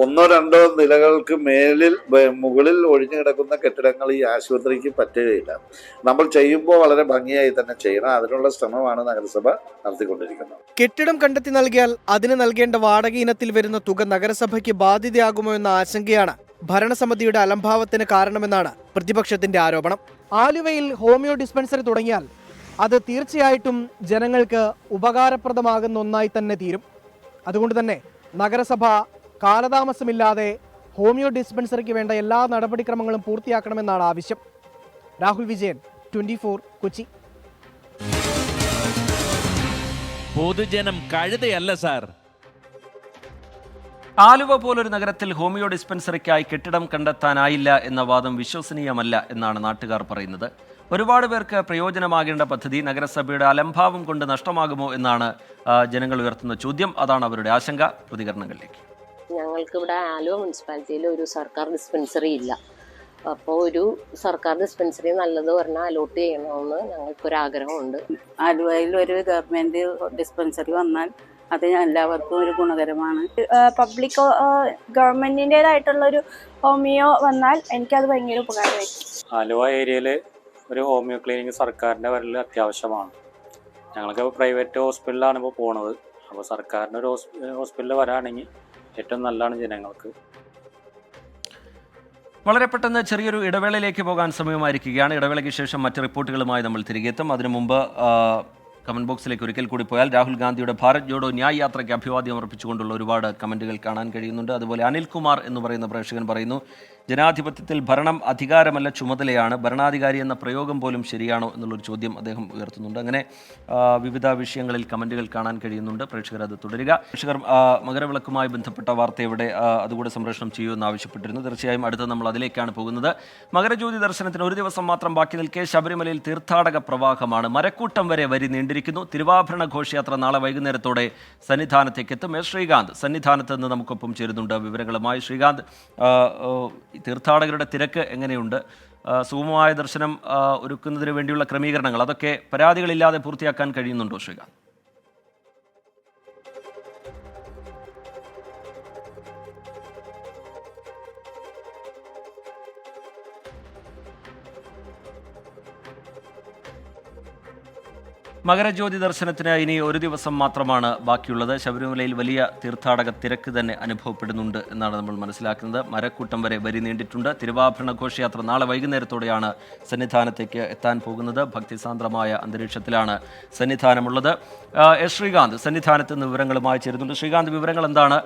1-2 നിലകൾക്ക് മുകളിൽ ഒഴിഞ്ഞു കിടക്കുന്ന കെട്ടിടങ്ങൾ ഈ ആശുപത്രിക്ക് പറ്റുകയില്ല. നമ്മൾ ചെയ്യുമ്പോൾ വളരെ ഭംഗിയായി തന്നെ ചെയ്യണം. അതിനുള്ള ശ്രമമാണ് നഗരസഭ നടത്തിക്കൊണ്ടിരിക്കുന്നത്. കെട്ടിടം കണ്ടെത്തി നൽകിയാൽ അതിന് നൽകേണ്ട വാടക ഇനത്തിൽ വരുന്ന തുക നഗരസഭയ്ക്ക് ബാധ്യതയാകുമോ എന്ന ആശങ്കയാണ് ഭരണസമിതിയുടെ അലംഭാവത്തിന് കാരണമെന്നാണ് പ്രതിപക്ഷത്തിന്റെ ആരോപണം. ആലുവയിൽ ഹോമിയോ ഡിസ്പെൻസറി തുടങ്ങിയാൽ അത് തീർച്ചയായിട്ടും ജനങ്ങൾക്ക് ഉപകാരപ്രദമാകുന്ന ഒന്നായി തന്നെ തീരും. അതുകൊണ്ട് തന്നെ നഗരസഭ കാലതാമസമില്ലാതെ ഹോമിയോ ഡിസ്പെൻസറിക്ക് വേണ്ട എല്ലാ നടപടിക്രമങ്ങളും പൂർത്തിയാക്കണമെന്നാണ് ആവശ്യം. രാഹുൽ വിജയൻ, 24 കൊച്ചി. പൊതുജനം കഴുതയല്ല സാർ. ആലുവ പോലൊരു നഗരത്തിൽ ഹോമിയോ ഡിസ്പെൻസറിക്കായി കെട്ടിടം കണ്ടെത്താനായില്ല എന്ന വാദം വിശ്വസനീയമല്ല എന്നാണ് നാട്ടുകാർ പറയുന്നത്. ഒരുപാട് പേർക്ക് പ്രയോജനമാകേണ്ട പദ്ധതി നഗരസഭയുടെ അലംഭാവം കൊണ്ട് നഷ്ടമാകുമോ എന്നാണ് ജനങ്ങൾ ഉയർത്തുന്ന ചോദ്യം. അതാണ് അവരുടെ ആശങ്ക. പ്രതികരണങ്ങളിലേക്ക്. ഞങ്ങൾക്ക് ഇവിടെ ആലുവ മുനിസിപ്പാലിറ്റിയിൽ ഒരു സർക്കാർ ഡിസ്പെൻസറി ഇല്ല. അപ്പോൾ ഒരു സർക്കാർ ഡിസ്പെൻസറി നല്ലത് പറഞ്ഞാൽ അലോട്ട് ചെയ്യണമെന്ന് ഞങ്ങൾക്കൊരാഗ്രഹമുണ്ട്. ആലുവയിൽ ഒരു ഗവൺമെൻറ് ഡിസ്പെൻസറി വന്നാൽ അത് എല്ലാവർക്കും ഒരു ഗുണകരമാണ്. പബ്ലിക് ഗവൺമെൻറ്റിൻ്റേതായിട്ടുള്ളൊരു ഹോമിയോ വന്നാൽ എനിക്കത് ഭയങ്കര ഉപകാരമായിരിക്കും. ആലുവ ഏരിയയിൽ ഒരു ഹോമിയോ ക്ലിനിക്ക് സർക്കാരിൻ്റെ വരൽ അത്യാവശ്യമാണ്. ഞങ്ങൾക്ക് പ്രൈവറ്റ് ഹോസ്പിറ്റലിലാണ് ഇപ്പോൾ പോണത്. അപ്പോൾ സർക്കാരിൻ്റെ ഒരു ഹോസ്പിറ്റലിൽ വരാണെങ്കിൽ ഏറ്റവും നല്ലതാണ് ജനങ്ങൾക്ക്. വളരെ പെട്ടെന്ന് ചെറിയൊരു ഇടവേളയിലേക്ക് പോകാൻ സമയമായിരിക്കുകയാണ്. ഇടവേളയ്ക്ക് ശേഷം മറ്റ് റിപ്പോർട്ടുകളുമായി നമ്മൾ തിരികെ എത്തും. അതിനു മുമ്പ് കമൻറ്റ് ബോക്സിലേക്ക് ഒരിക്കൽ കൂടി പോയാൽ രാഹുൽ ഗാന്ധിയുടെ ഭാരത് ജോഡോ ന്യായ് യാത്രയ്ക്ക് അഭിവാദ്യം അർപ്പിച്ചുകൊണ്ടുള്ള ഒരുപാട് കമൻറ്റുകൾ കാണാൻ കഴിയുന്നുണ്ട്. അതുപോലെ അനിൽകുമാർ എന്ന് പറയുന്ന പ്രേക്ഷകൻ പറയുന്നു, ജനാധിപത്യത്തിൽ ഭരണം അധികാരമല്ല ചുമതലയാണ്, ഭരണാധികാരി എന്ന പ്രയോഗം പോലും ശരിയാണോ എന്നുള്ളൊരു ചോദ്യം അദ്ദേഹം ഉയർത്തുന്നുണ്ട്. അങ്ങനെ വിവിധ വിഷയങ്ങളിൽ കമൻറ്റുകൾ കാണാൻ കഴിയുന്നുണ്ട്. പ്രേക്ഷകർ അത് തുടരുക. പ്രേക്ഷകർ മകരവിളക്കുമായി ബന്ധപ്പെട്ട വാർത്ത ഇവിടെ അതുകൂടെ സംപ്രേഷണം ചെയ്യുമെന്ന് ആവശ്യപ്പെട്ടിരുന്നു. തീർച്ചയായും അടുത്ത് നമ്മൾ അതിലേക്കാണ് പോകുന്നത്. മകരജ്യോതി ദർശനത്തിന് ഒരു ദിവസം മാത്രം ബാക്കി നിൽക്കെ ശബരിമലയിൽ തീർത്ഥാടക പ്രവാഹമാണ്. മരക്കൂട്ടം വരെ വരി നീണ്ടിരിക്കുന്നു. തിരുവാഭരണ ഘോഷയാത്ര നാളെ വൈകുന്നേരത്തോടെ സന്നിധാനത്തേക്ക് എത്തും. ശ്രീകാന്ത് സന്നിധാനത്ത് നിന്ന് നമുക്കൊപ്പം ചേരുന്നുണ്ട് വിവരങ്ങളുമായി. ശ്രീകാന്ത്, തീർത്ഥാടകരുടെ തിരക്ക് എങ്ങനെയുണ്ട്? സുഗമമായ ദർശനം ഒരുക്കുന്നതിന് വേണ്ടിയുള്ള ക്രമീകരണങ്ങൾ അതൊക്കെ പരാതികളില്ലാതെ പൂർത്തിയാക്കാൻ കഴിയുന്നുണ്ടോ ശ്രീകാന്ത്? മകരജ്യോതി ദർശനത്തിന് ഇനി ഒരു ദിവസം മാത്രമാണ് ബാക്കിയുള്ളത്. ശബരിമലയിൽ വലിയ തീർത്ഥാടക തിരക്ക് തന്നെ അനുഭവപ്പെടുന്നുണ്ട് എന്നാണ് നമ്മൾ മനസ്സിലാക്കുന്നത്. മരക്കൂട്ടം വരെ വരി നീണ്ടിട്ടുണ്ട്. തിരുവാഭരണ ഘോഷയാത്ര നാളെ വൈകുന്നേരത്തോടെയാണ് സന്നിധാനത്തേക്ക് എത്താൻ പോകുന്നത്. ഭക്തിസാന്ദ്രമായ അന്തരീക്ഷത്തിലാണ് സന്നിധാനമുള്ളത്. ശ്രീകാന്ത് സന്നിധാനത്ത് നിന്ന് വിവരങ്ങളുമായി ചേരുന്നുണ്ട്. ശ്രീകാന്ത്, വിവരങ്ങൾ എന്താണ്?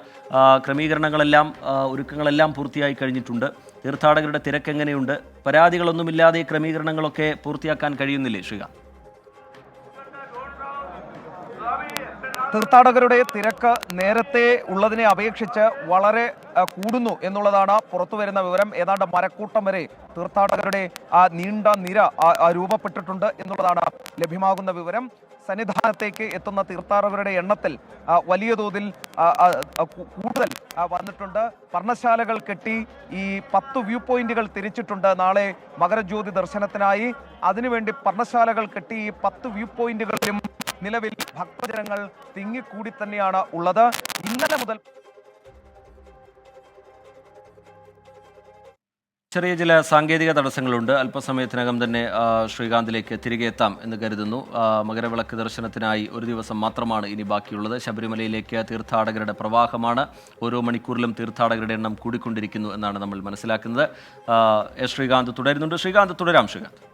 ക്രമീകരണങ്ങളെല്ലാം ഒരുക്കങ്ങളെല്ലാം പൂർത്തിയായി കഴിഞ്ഞിട്ടുണ്ട്. തീർത്ഥാടകരുടെ തിരക്ക് എങ്ങനെയുണ്ട്? പരാതികളൊന്നുമില്ലാതെ ക്രമീകരണങ്ങളൊക്കെ പൂർത്തിയാക്കാൻ കഴിയുന്നില്ലേ ശ്രീകാന്ത്? തീർത്ഥാടകരുടെ തിരക്ക് നേരത്തെ ഉള്ളതിനെ അപേക്ഷിച്ച് വളരെ കൂടുന്നു എന്നുള്ളതാണ് പുറത്തു വരുന്ന വിവരം. ഏതാണ്ട് മരക്കൂട്ടം വരെ തീർത്ഥാടകരുടെ നീണ്ട നിര രൂപപ്പെട്ടിട്ടുണ്ട് എന്നുള്ളതാണ് ലഭ്യമാകുന്ന വിവരം. സന്നിധാനത്തേക്ക് എത്തുന്ന തീർത്ഥാടകരുടെ എണ്ണത്തിൽ വലിയ തോതിൽ കൂടുതൽ വന്നിട്ടുണ്ട്. പർണശാലകൾ കെട്ടി ഈ 10 വ്യൂ പോയിന്റുകൾ തിരിച്ചിട്ടുണ്ട് നാളെ മകരജ്യോതി ദർശനത്തിനായി. അതിനുവേണ്ടി പർണശാലകൾ കെട്ടി ഈ 10 വ്യൂ പോയിന്റുകളിലും നിലവിൽ ഭക്തജനങ്ങൾ തിങ്ങിക്കൂടി തന്നെയാണ് ഉള്ളത്. ഇന്നലെ മുതൽ ചെറിയ ചില സാങ്കേതിക തടസ്സങ്ങളുണ്ട്. അല്പസമയത്തിനകം തന്നെ ശ്രീകാന്തിലേക്ക് തിരികെ എത്താം എന്ന് കരുതുന്നു. മകരവിളക്ക് ദർശനത്തിനായി ഒരു ദിവസം മാത്രമാണ് ഇനി ബാക്കിയുള്ളത്. ശബരിമലയിലേക്ക് തീർത്ഥാടകരുടെ പ്രവാഹമാണ്. ഓരോ മണിക്കൂറിലും തീർത്ഥാടകരുടെ എണ്ണം കൂടിക്കൊണ്ടിരിക്കുന്നു എന്നാണ് നമ്മൾ മനസ്സിലാക്കുന്നത്. ശ്രീകാന്ത് തുടരുന്നുണ്ട്. ശ്രീകാന്ത് തുടരാം. ശ്രീകാന്ത്,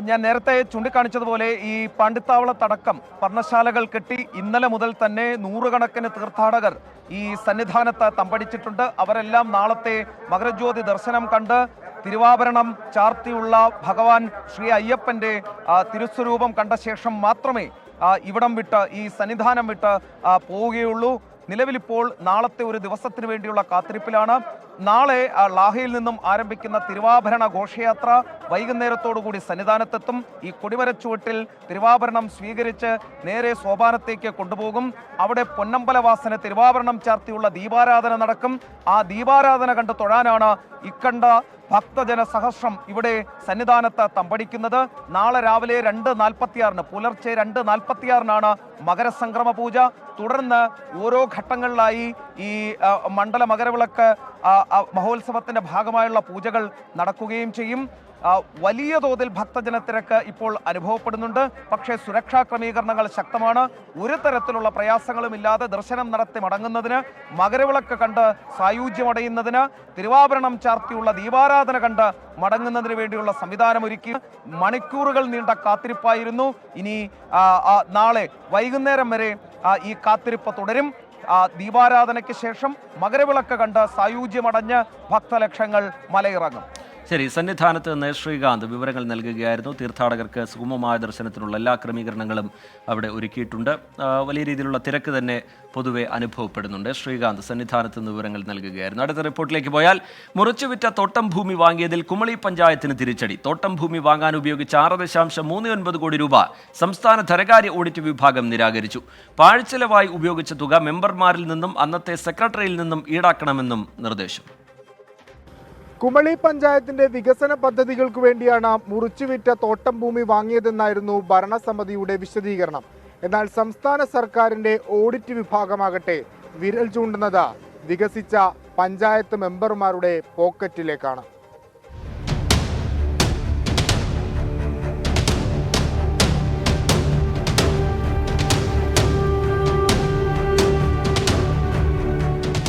ഞാൻ നേരത്തെ ചൂണ്ടിക്കാണിച്ചതുപോലെ ഈ പാണ്ടിത്താവളത്തടക്കം പർണശാലകൾ കെട്ടി ഇന്നലെ മുതൽ തന്നെ നൂറുകണക്കിന് തീർത്ഥാടകർ ഈ സന്നിധാനത്ത് തമ്പടിച്ചിട്ടുണ്ട്. അവരെല്ലാം നാളത്തെ മകരജ്യോതി ദർശനം കണ്ട് തിരുവാഭരണം ചാർത്തിയുള്ള ഭഗവാൻ ശ്രീ അയ്യപ്പൻ്റെ തിരുസ്വരൂപം കണ്ട ശേഷം മാത്രമേ ഇവിടം വിട്ട് ഈ സന്നിധാനം വിട്ട് പോവുകയുള്ളൂ. നിലവിലിപ്പോൾ നാളത്തെ ഒരു ദിവസത്തിന് വേണ്ടിയുള്ള കാത്തിരിപ്പിലാണ്. നാളെ ലാഹയിൽ നിന്നും ആരംഭിക്കുന്ന തിരുവാഭരണ ഘോഷയാത്ര വൈകുന്നേരത്തോടുകൂടി സന്നിധാനത്തെത്തും. ഈ കൊടിമരച്ചുവട്ടിൽ തിരുവാഭരണം സ്വീകരിച്ച് നേരെ സോപാനത്തേക്ക് കൊണ്ടുപോകും. അവിടെ പൊന്നമ്പലവാസന് തിരുവാഭരണം ചാർത്തിയുള്ള ദീപാരാധന നടക്കും. ആ ദീപാരാധന കണ്ട് തൊഴാനാണ് ഇക്കണ്ട ഭക്തജന സഹസ്രം ഇവിടെ സന്നിധാനത്ത് തമ്പടിക്കുന്നത്. നാളെ രാവിലെ 2:46 പുലർച്ചെ 2:46 മകരസംക്രമ പൂജ. തുടർന്ന് ഓരോ ഘട്ടങ്ങളിലായി ഈ മണ്ഡല മകരവിളക്ക് മഹോത്സവത്തിന്റെ ഭാഗമായുള്ള പൂജകൾ നടക്കുകയും ചെയ്യും. വലിയ തോതിൽ ഭക്തജന തിരക്ക് ഇപ്പോൾ അനുഭവപ്പെടുന്നുണ്ട്. പക്ഷേ സുരക്ഷാ ക്രമീകരണങ്ങൾ ശക്തമാണ്. ഒരു തരത്തിലുള്ള പ്രയാസങ്ങളുമില്ലാതെ ദർശനം നടത്തി മടങ്ങുന്നതിന്, മകരവിളക്ക് കണ്ട് സായുജ്യമടയുന്നതിന്, തിരുവാഭരണം ചാർത്തിയുള്ള ദീപാരാധന കണ്ട് മടങ്ങുന്നതിന് വേണ്ടിയുള്ള സംവിധാനമൊരുക്കി. മണിക്കൂറുകൾ നീണ്ട കാത്തിരിപ്പായിരുന്നു. ഇനി നാളെ വൈകുന്നേരം വരെ ഈ കാത്തിരിപ്പ് തുടരും. ദീപാരാധനയ്ക്ക് ശേഷം മകരവിളക്ക് കണ്ട് സായുജ്യമടഞ്ഞ് ഭക്തലക്ഷങ്ങൾ മലയിറങ്ങും. ശരി, സന്നിധാനത്ത് നിന്ന് ശ്രീകാന്ത് വിവരങ്ങൾ നൽകുകയായിരുന്നു. തീർത്ഥാടകർക്ക് സുഗമമായ ദർശനത്തിനുള്ള എല്ലാ ക്രമീകരണങ്ങളും അവിടെ ഒരുക്കിയിട്ടുണ്ട്. വലിയ രീതിയിലുള്ള തിരക്ക് തന്നെ പൊതുവെ അനുഭവപ്പെടുന്നുണ്ട്. ശ്രീകാന്ത് സന്നിധാനത്ത് നിന്ന് വിവരങ്ങൾ നൽകുകയായിരുന്നു. അടുത്ത റിപ്പോർട്ടിലേക്ക് പോയാൽ, മുറിച്ചുവിറ്റ തോട്ടം ഭൂമി വാങ്ങിയതിൽ കുമളി പഞ്ചായത്തിന് തിരിച്ചടി. തോട്ടം ഭൂമി വാങ്ങാൻ ഉപയോഗിച്ച 6.39 കോടി രൂപ സംസ്ഥാന ധനകാര്യ ഓഡിറ്റ് വിഭാഗം നിരാകരിച്ചു. പാഴ്ചെലവായി ഉപയോഗിച്ച തുക മെമ്പർമാരിൽ നിന്നും അന്നത്തെ സെക്രട്ടറിയിൽ നിന്നും ഈടാക്കണമെന്നും നിർദ്ദേശം. കുമളി പഞ്ചായത്തിന്റെ വികസന പദ്ധതികൾക്ക് വേണ്ടിയാണ് മുറിച്ചുവിറ്റ തോട്ടം ഭൂമി വാങ്ങിയതെന്നായിരുന്നു ഭരണസമിതിയുടെ വിശദീകരണം. എന്നാൽ സംസ്ഥാന സർക്കാരിന്റെ ഓഡിറ്റ് വിഭാഗമാകട്ടെ വിരൽ ചൂണ്ടുന്നത് വികസിച്ച പഞ്ചായത്ത് മെമ്പർമാരുടെ പോക്കറ്റിലേക്കാണ്.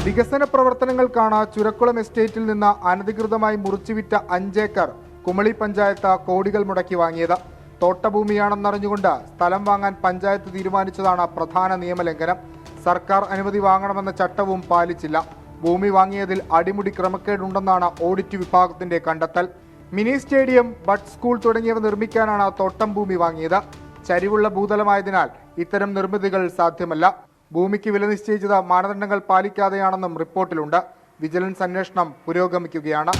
വികസന പ്രവർത്തനങ്ങൾക്കാണ് ചുരക്കുളം എസ്റ്റേറ്റിൽ നിന്ന് അനധികൃതമായി മുറിച്ചുവിറ്റ 5 ഏക്കർ കുമളി പഞ്ചായത്ത് കോടികൾ മുടക്കി വാങ്ങിയത്. തോട്ടഭൂമിയാണെന്നറിഞ്ഞുകൊണ്ട് സ്ഥലം വാങ്ങാൻ പഞ്ചായത്ത് തീരുമാനിച്ചതാണ് പ്രധാന നിയമലംഘനം. സർക്കാർ അനുമതി വാങ്ങണമെന്ന ചട്ടവും പാലിച്ചില്ല. ഭൂമി വാങ്ങിയതിൽ അടിമുടി ക്രമക്കേടുണ്ടെന്നാണ് ഓഡിറ്റ് വിഭാഗത്തിന്റെ കണ്ടെത്തൽ. മിനി സ്റ്റേഡിയം, ബഡ് സ്കൂൾ തുടങ്ങിയവ നിർമ്മിക്കാനാണ് തോട്ടം ഭൂമി വാങ്ങിയത്. ചരിവുള്ള ഭൂതലമായതിനാൽ ഇത്തരം നിർമ്മിതികൾ സാധ്യമല്ല. ഭൂമിക്ക് വില നിശ്ചയിച്ചത് മാനദണ്ഡങ്ങൾ പാലിക്കാതെയാണെന്നും റിപ്പോർട്ടിലുണ്ട്. വിജിലൻസ് അന്വേഷണം പുരോഗമിക്കുകയാണ്.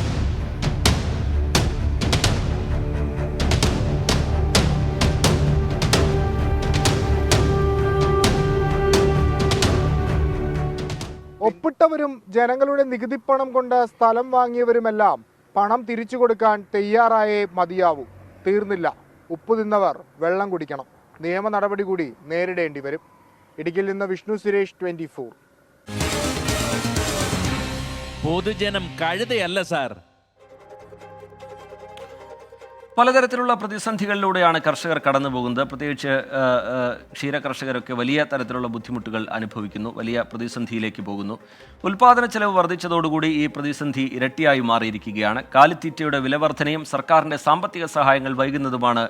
ഒപ്പിട്ടവരും ജനങ്ങളുടെ നികുതിപ്പണം കൊണ്ട് സ്ഥലം വാങ്ങിയവരുമെല്ലാം പണം തിരിച്ചു കൊടുക്കാൻ തയ്യാറായേ മതിയാവൂ. തീർന്നില്ല, ഉപ്പ് തിന്നവർ വെള്ളം കുടിക്കണം. നിയമ നടപടി കൂടി നേരിടേണ്ടി വരും. ഇടുക്കിയിൽ നിന്ന് വിഷ്ണു സുരേഷ്, 24. പൊതുജനം കഴുതയല്ല സാർ. പലതരത്തിലുള്ള പ്രതിസന്ധികളിലൂടെയാണ് കർഷകർ കടന്നു പോകുന്നത്. പ്രത്യേകിച്ച് ക്ഷീര കർഷകരൊക്കെ വലിയ തരത്തിലുള്ള ബുദ്ധിമുട്ടുകൾ അനുഭവിക്കുന്നു, വലിയ പ്രതിസന്ധിയിലേക്ക് പോകുന്നു. ഉൽപാദന ചെലവ് വർദ്ധിച്ചതോടുകൂടി ഈ പ്രതിസന്ധി ഇരട്ടിയായി മാറിയിരിക്കുകയാണ്. കാലിത്തീറ്റയുടെ വിലവർധനയും സർക്കാരിൻ്റെ സാമ്പത്തിക സഹായങ്ങൾ വൈകുന്നതുമാണ്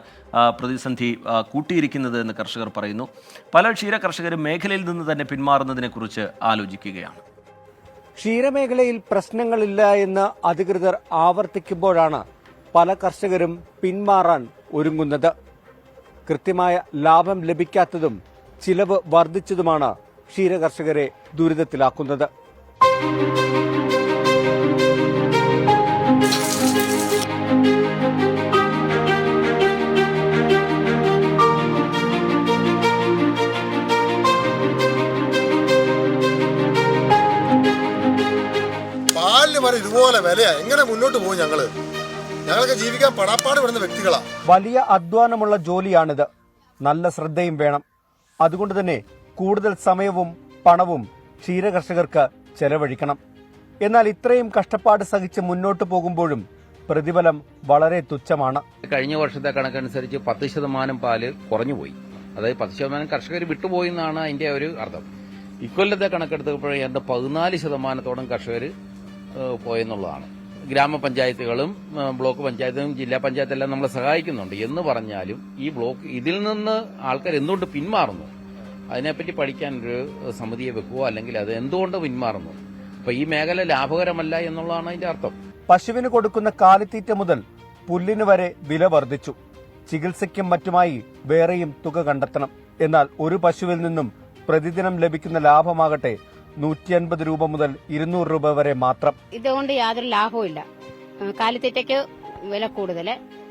പ്രതിസന്ധി കൂട്ടിയിരിക്കുന്നത് എന്ന് കർഷകർ പറയുന്നു. പല ക്ഷീര കർഷകരും മേഖലയിൽ നിന്ന് തന്നെ പിന്മാറുന്നതിനെക്കുറിച്ച് ആലോചിക്കുകയാണ്. ക്ഷീരമേഖലയിൽ പ്രശ്നങ്ങളില്ല എന്ന് അധികൃതർ ആവർത്തിക്കുമ്പോഴാണ് പല കർഷകരും പിന്മാറാൻ ഒരുങ്ങുന്നത്. കൃത്യമായ ലാഭം ലഭിക്കാത്തതും ചിലവ് വർദ്ധിച്ചതുമാണ് ക്ഷീരകർഷകരെ ദുരിതത്തിലാക്കുന്നത്. പാലിന് വരെ ഇതുപോലെ വിലയാ, എങ്ങനെ മുന്നോട്ട് പോകും? ഞങ്ങൾക്ക് ജീവിക്കാൻ പടാപ്പാട് വരുന്ന വ്യക്തികളാ. വലിയ അധ്വാനമുള്ള ജോലിയാണിത്. നല്ല ശ്രദ്ധയും വേണം. അതുകൊണ്ട് തന്നെ കൂടുതൽ സമയവും പണവും ക്ഷീരകർഷകർക്ക് ചെലവഴിക്കണം. എന്നാൽ ഇത്രയും കഷ്ടപ്പാട് സഹിച്ച് മുന്നോട്ട് പോകുമ്പോഴും പ്രതിഫലം വളരെ തുച്ഛമാണ്. കഴിഞ്ഞ വർഷത്തെ കണക്കനുസരിച്ച് 10% പാല് കുറഞ്ഞുപോയി. അതായത് 10% കർഷകർ വിട്ടുപോയി എന്നാണ് അതിന്റെ ഒരു അർത്ഥം. ഇക്കൊല്ലത്തെ കണക്കെടുത്തപ്പോഴേ 14% കർഷകർ പോയെന്നുള്ളതാണ്. ഗ്രാമപഞ്ചായത്തുകളും ബ്ലോക്ക് പഞ്ചായത്തും ജില്ലാ പഞ്ചായത്തെല്ലാം നമ്മളെ സഹായിക്കുന്നുണ്ട് എന്ന് പറഞ്ഞാലും ഈ ബ്ലോക്ക് ഇതിൽ നിന്ന് ആൾക്കാർ എന്തുകൊണ്ട് പിന്മാറുന്നു, അതിനെപ്പറ്റി പഠിക്കാൻ ഒരു സമിതിയെ വെക്കുവോ, അല്ലെങ്കിൽ അത് എന്തുകൊണ്ട് പിന്മാറുന്നു. അപ്പൊ ഈ മേഖല ലാഭകരമല്ല എന്നുള്ളതാണ് അതിന്റെ അർത്ഥം. പശുവിന് കൊടുക്കുന്ന കാലിത്തീറ്റ മുതൽ പുല്ലിന് വരെ വില വർദ്ധിച്ചു. ചികിത്സയ്ക്കും മറ്റുമായി വേറെയും തുക കണ്ടെത്തണം. എന്നാൽ ഒരു പശുവിൽ നിന്നും പ്രതിദിനം ലഭിക്കുന്ന ലാഭമാകട്ടെ 150 രൂപ മുതൽ 200 രൂപ വരെ മാത്രം. ഇതുകൊണ്ട് യാതൊരു ലാഭവും ഇല്ല. കാലിത്തീറ്റയ്ക്ക് വില കൂടുതൽ.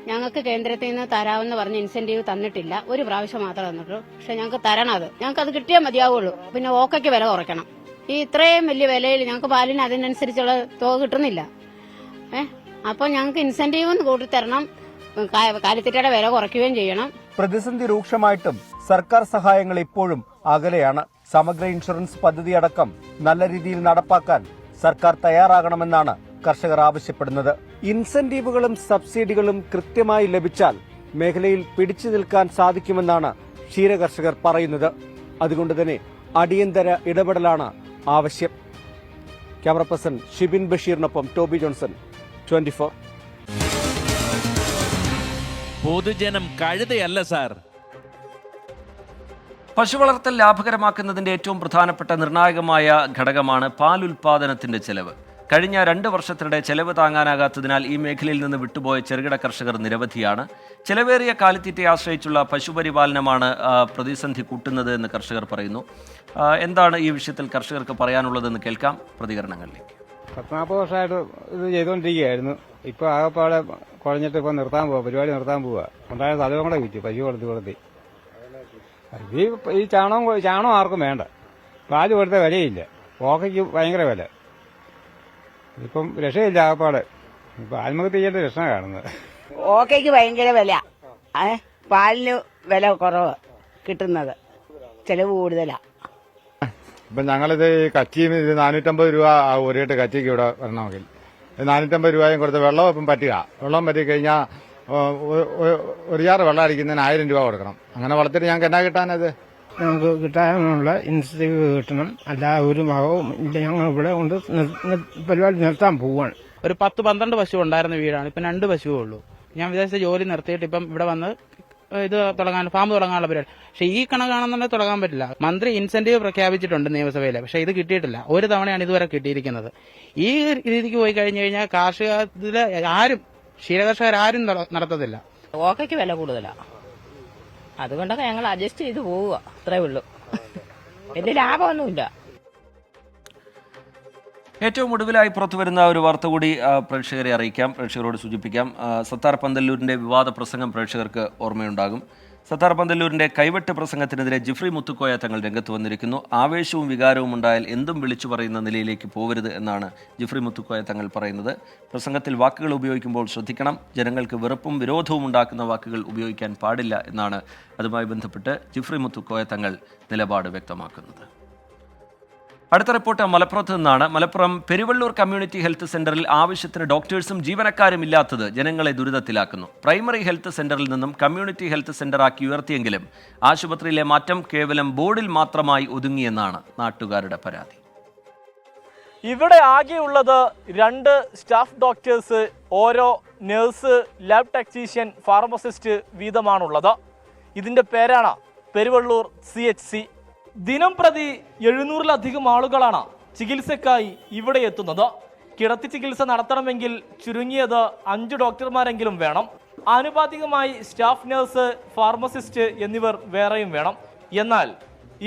ഞങ്ങൾക്ക് കേന്ദ്രത്തിൽ നിന്ന് തരാമെന്ന് പറഞ്ഞ് ഇൻസെന്റീവ് തന്നിട്ടില്ല. ഒരു പ്രാവശ്യം മാത്രമേ തന്നിട്ടുള്ളൂ. പക്ഷെ ഞങ്ങൾക്ക് തരണം. ഞങ്ങൾക്ക് അത് കിട്ടിയാൽ മതിയാവുള്ളൂ. പിന്നെ ഓക്കയ്ക്ക് വില കുറയ്ക്കണം. ഈ ഇത്രയും വലിയ വിലയിൽ ഞങ്ങൾക്ക് പാലിന് അതിനനുസരിച്ചുള്ള തുക കിട്ടുന്നില്ല. അപ്പൊ ഞങ്ങൾക്ക് ഇൻസെന്റീവ് കൂട്ടി തരണം. കാലിത്തീറ്റയുടെ വില കുറയ്ക്കുകയും ചെയ്യണം. പ്രതിസന്ധി രൂക്ഷമായിട്ടും സർക്കാർ സഹായങ്ങൾ ഇപ്പോഴും അകലെയാണ്. സമഗ്ര ഇൻഷുറൻസ് പദ്ധതി അടക്കം നല്ല രീതിയിൽ നടപ്പാക്കാൻ സർക്കാർ തയ്യാറാകണമെന്നാണ് കർഷകർ ആവശ്യപ്പെടുന്നത്. ഇൻസെന്റീവുകളും സബ്സിഡികളും കൃത്യമായി ലഭിച്ചാൽ മേഖലയിൽ പിടിച്ചു നിൽക്കാൻ സാധിക്കുമെന്നാണ് ക്ഷീരകർഷകർ പറയുന്നത്. അതുകൊണ്ട് തന്നെ അടിയന്തര ഇടപെടലാണ് ആവശ്യം. ക്യാമറ പേഴ്സൺ ഷിബിൻ ബഷീറിനൊപ്പം ടോബി ജോൺസൺ, 24. പൊതുജനം കഴുതയല്ല സാർ. പശു വളർത്തൽ ലാഭകരമാക്കുന്നതിൻ്റെ ഏറ്റവും പ്രധാനപ്പെട്ട നിർണായകമായ ഘടകമാണ് പാൽ ഉൽപാദനത്തിൻ്റെ ചെലവ്. കഴിഞ്ഞ 2 വർഷത്തിനിടെ ചെലവ് താങ്ങാനാകാത്തതിനാൽ ഈ മേഖലയിൽ നിന്ന് വിട്ടുപോയ ചെറുകിട കർഷകർ നിരവധിയാണ്. ചെലവേറിയ കാലിത്തീറ്റയെ ആശ്രയിച്ചുള്ള പശുപരിപാലനമാണ് പ്രതിസന്ധി കൂട്ടുന്നത് എന്ന് കർഷകർ പറയുന്നു. എന്താണ് ഈ വിഷയത്തിൽ കർഷകർക്ക് പറയാനുള്ളതെന്ന് കേൾക്കാം പ്രതികരണങ്ങളിലേക്ക്. 40 വർഷമായിട്ട് ഇത് ചെയ്തുകൊണ്ടിരിക്കുകയായിരുന്നു. ഇപ്പോൾ ആകെപ്പാടെ കുഴഞ്ഞിട്ട് ഇപ്പോൾ പരിപാടി നിർത്താൻ പോവുക. ഉണ്ടായ സ്ഥലവും കൂടെ വിറ്റ് പശു കൊടുത്തി ഈ ചാണകം ആർക്കും വേണ്ട. പാല് കൊടുത്ത വിലയില്ല. ഓക്കയ്ക്ക് ഭയങ്കര വില. ഇപ്പം രക്ഷയില്ല ആകെപ്പാടെ. ഇപ്പം ആത്മഹത്യ ചെയ്യേണ്ട രക്ഷ കാണുന്നത്. ഓക്കയ്ക്ക് ഭയങ്കര വില. പാലിന് വില കുറവ് കിട്ടുന്നത്, ചെലവ് കൂടുതലാണ്. ഇപ്പം ഞങ്ങളിത് കച്ചിയും 450 രൂപ ഒരു കെട്ട് കച്ചിക്ക് ഇവിടെ വരണമെങ്കിൽ 450 രൂപയും കൊടുത്ത് വെള്ളം ഇപ്പം പറ്റുക. വെള്ളം പറ്റിക്കഴിഞ്ഞാൽ ഒരു ജാറ് വെള്ളം അടിക്കുന്നതിന് 1000 രൂപ കൊടുക്കണം. അങ്ങനെ വളർത്തിട്ട് ഞങ്ങൾക്ക് എന്നാ കിട്ടാനത്? നമുക്ക് കിട്ടാനുള്ള ഇൻസെന്റീവ് കിട്ടണം. അല്ല ഒരു ഭാഗവും ഇല്ല. ഞങ്ങൾ ഇവിടെ കൊണ്ട് പരിപാടി നിർത്താൻ പോവാണ്. ഒരു 10-12 പശു ഉണ്ടായിരുന്ന വീടാണ്. ഇപ്പം 2 പശുവേ ഉള്ളൂ. ഞാൻ വിദേശത്തെ ജോലി നിർത്തിയിട്ട് ഇപ്പം ഇവിടെ വന്ന് ഇത് ഫാം തുടങ്ങാനുള്ള പരിപാടി. പക്ഷെ ഈ കണക്കാണെന്നുണ്ടെങ്കിൽ തുടങ്ങാൻ പറ്റില്ല. മന്ത്രി ഇൻസെന്റീവ് പ്രഖ്യാപിച്ചിട്ടുണ്ട് നിയമസഭയിൽ. പക്ഷെ ഇത് കിട്ടിയിട്ടില്ല. ഒരു തവണയാണ് ഇതുവരെ കിട്ടിയിരിക്കുന്നത്. ഈ രീതിക്ക് പോയി കഴിഞ്ഞു കഴിഞ്ഞാൽ കാർഷികത്തിലെ ക്ഷീരകർഷകരാരും നടത്തത്തില്ല. ഓക്കയ്ക്ക് വില കൂടുതലാണ്. അതുകൊണ്ടൊക്കെ ഞങ്ങൾ അഡ്ജസ്റ്റ് ചെയ്ത് പോവുക. അത്രേ ഉള്ളൂ. വലിയ ലാഭമൊന്നുമില്ല. ഏറ്റവും ഒടുവിലായി പുറത്തുവരുന്ന ഒരു വാർത്ത കൂടി പ്രേക്ഷകരെ അറിയിക്കാം, പ്രേക്ഷകരോട് സൂചിപ്പിക്കാം. സത്താർ പന്തല്ലൂരിൻ്റെ വിവാദ പ്രസംഗം പ്രേക്ഷകർക്ക് ഓർമ്മയുണ്ടാകും. സത്താർ പന്തല്ലൂരിൻ്റെ കൈവെട്ട് പ്രസംഗത്തിനെതിരെ ജിഫ്രി മുത്തുക്കോയ തങ്ങൾ രംഗത്ത് വന്നിരിക്കുന്നു. ആവേശവും വികാരവും ഉണ്ടായാൽ എന്തും വിളിച്ചു പറയുന്ന നിലയിലേക്ക് പോകരുത് എന്നാണ് ജിഫ്രി മുത്തുക്കോയ തങ്ങൾ പറയുന്നത്. പ്രസംഗത്തിൽ വാക്കുകൾ ഉപയോഗിക്കുമ്പോൾ ശ്രദ്ധിക്കണം. ജനങ്ങൾക്ക് വെറുപ്പും വിരോധവും ഉണ്ടാക്കുന്ന വാക്കുകൾ ഉപയോഗിക്കാൻ പാടില്ല എന്നാണ് അതുമായി ബന്ധപ്പെട്ട് ജിഫ്രി മുത്തുക്കോയ തങ്ങൾ നിലപാട് വ്യക്തമാക്കുന്നത്. അടുത്ത റിപ്പോർട്ട് മലപ്പുറത്ത് നിന്നാണ്. മലപ്പുറം പെരുവള്ളൂർ കമ്മ്യൂണിറ്റി ഹെൽത്ത് സെന്ററിൽ ആവശ്യത്തിന് ഡോക്ടേഴ്സും ജീവനക്കാരും ഇല്ലാത്തത് ജനങ്ങളെ ദുരിതത്തിലാക്കുന്നു. പ്രൈമറി ഹെൽത്ത് സെന്ററിൽ നിന്നും കമ്മ്യൂണിറ്റി ഹെൽത്ത് സെന്ററാക്കി ഉയർത്തിയെങ്കിലും ആശുപത്രിയിലെ മാറ്റം കേവലം ബോർഡിൽ മാത്രമായി ഒതുങ്ങിയെന്നാണ് നാട്ടുകാരുടെ പരാതി. ഇവിടെ ആകെയുള്ളത് 2 സ്റ്റാഫ് ഡോക്ടേഴ്സ്, ഓരോ നഴ്സ്, ലാബ് ടെക്നീഷ്യൻ, ഫാർമസിസ്റ്റ് വീതമാണുള്ളത്. ഇതിൻ്റെ പേരാണ് പെരുവള്ളൂർ CHC. ദിനം പ്രതി 700-ലധികം ആളുകളാണ് ചികിത്സക്കായി ഇവിടെ എത്തുന്നത്. കിടത്തി ചികിത്സ നടത്തണമെങ്കിൽ ചുരുങ്ങിയത് 5 ഡോക്ടർമാരെങ്കിലും വേണം. ആനുപാതികമായി സ്റ്റാഫ് നഴ്സ്, ഫാർമസിസ്റ്റ് എന്നിവർ വേറെയും വേണം. എന്നാൽ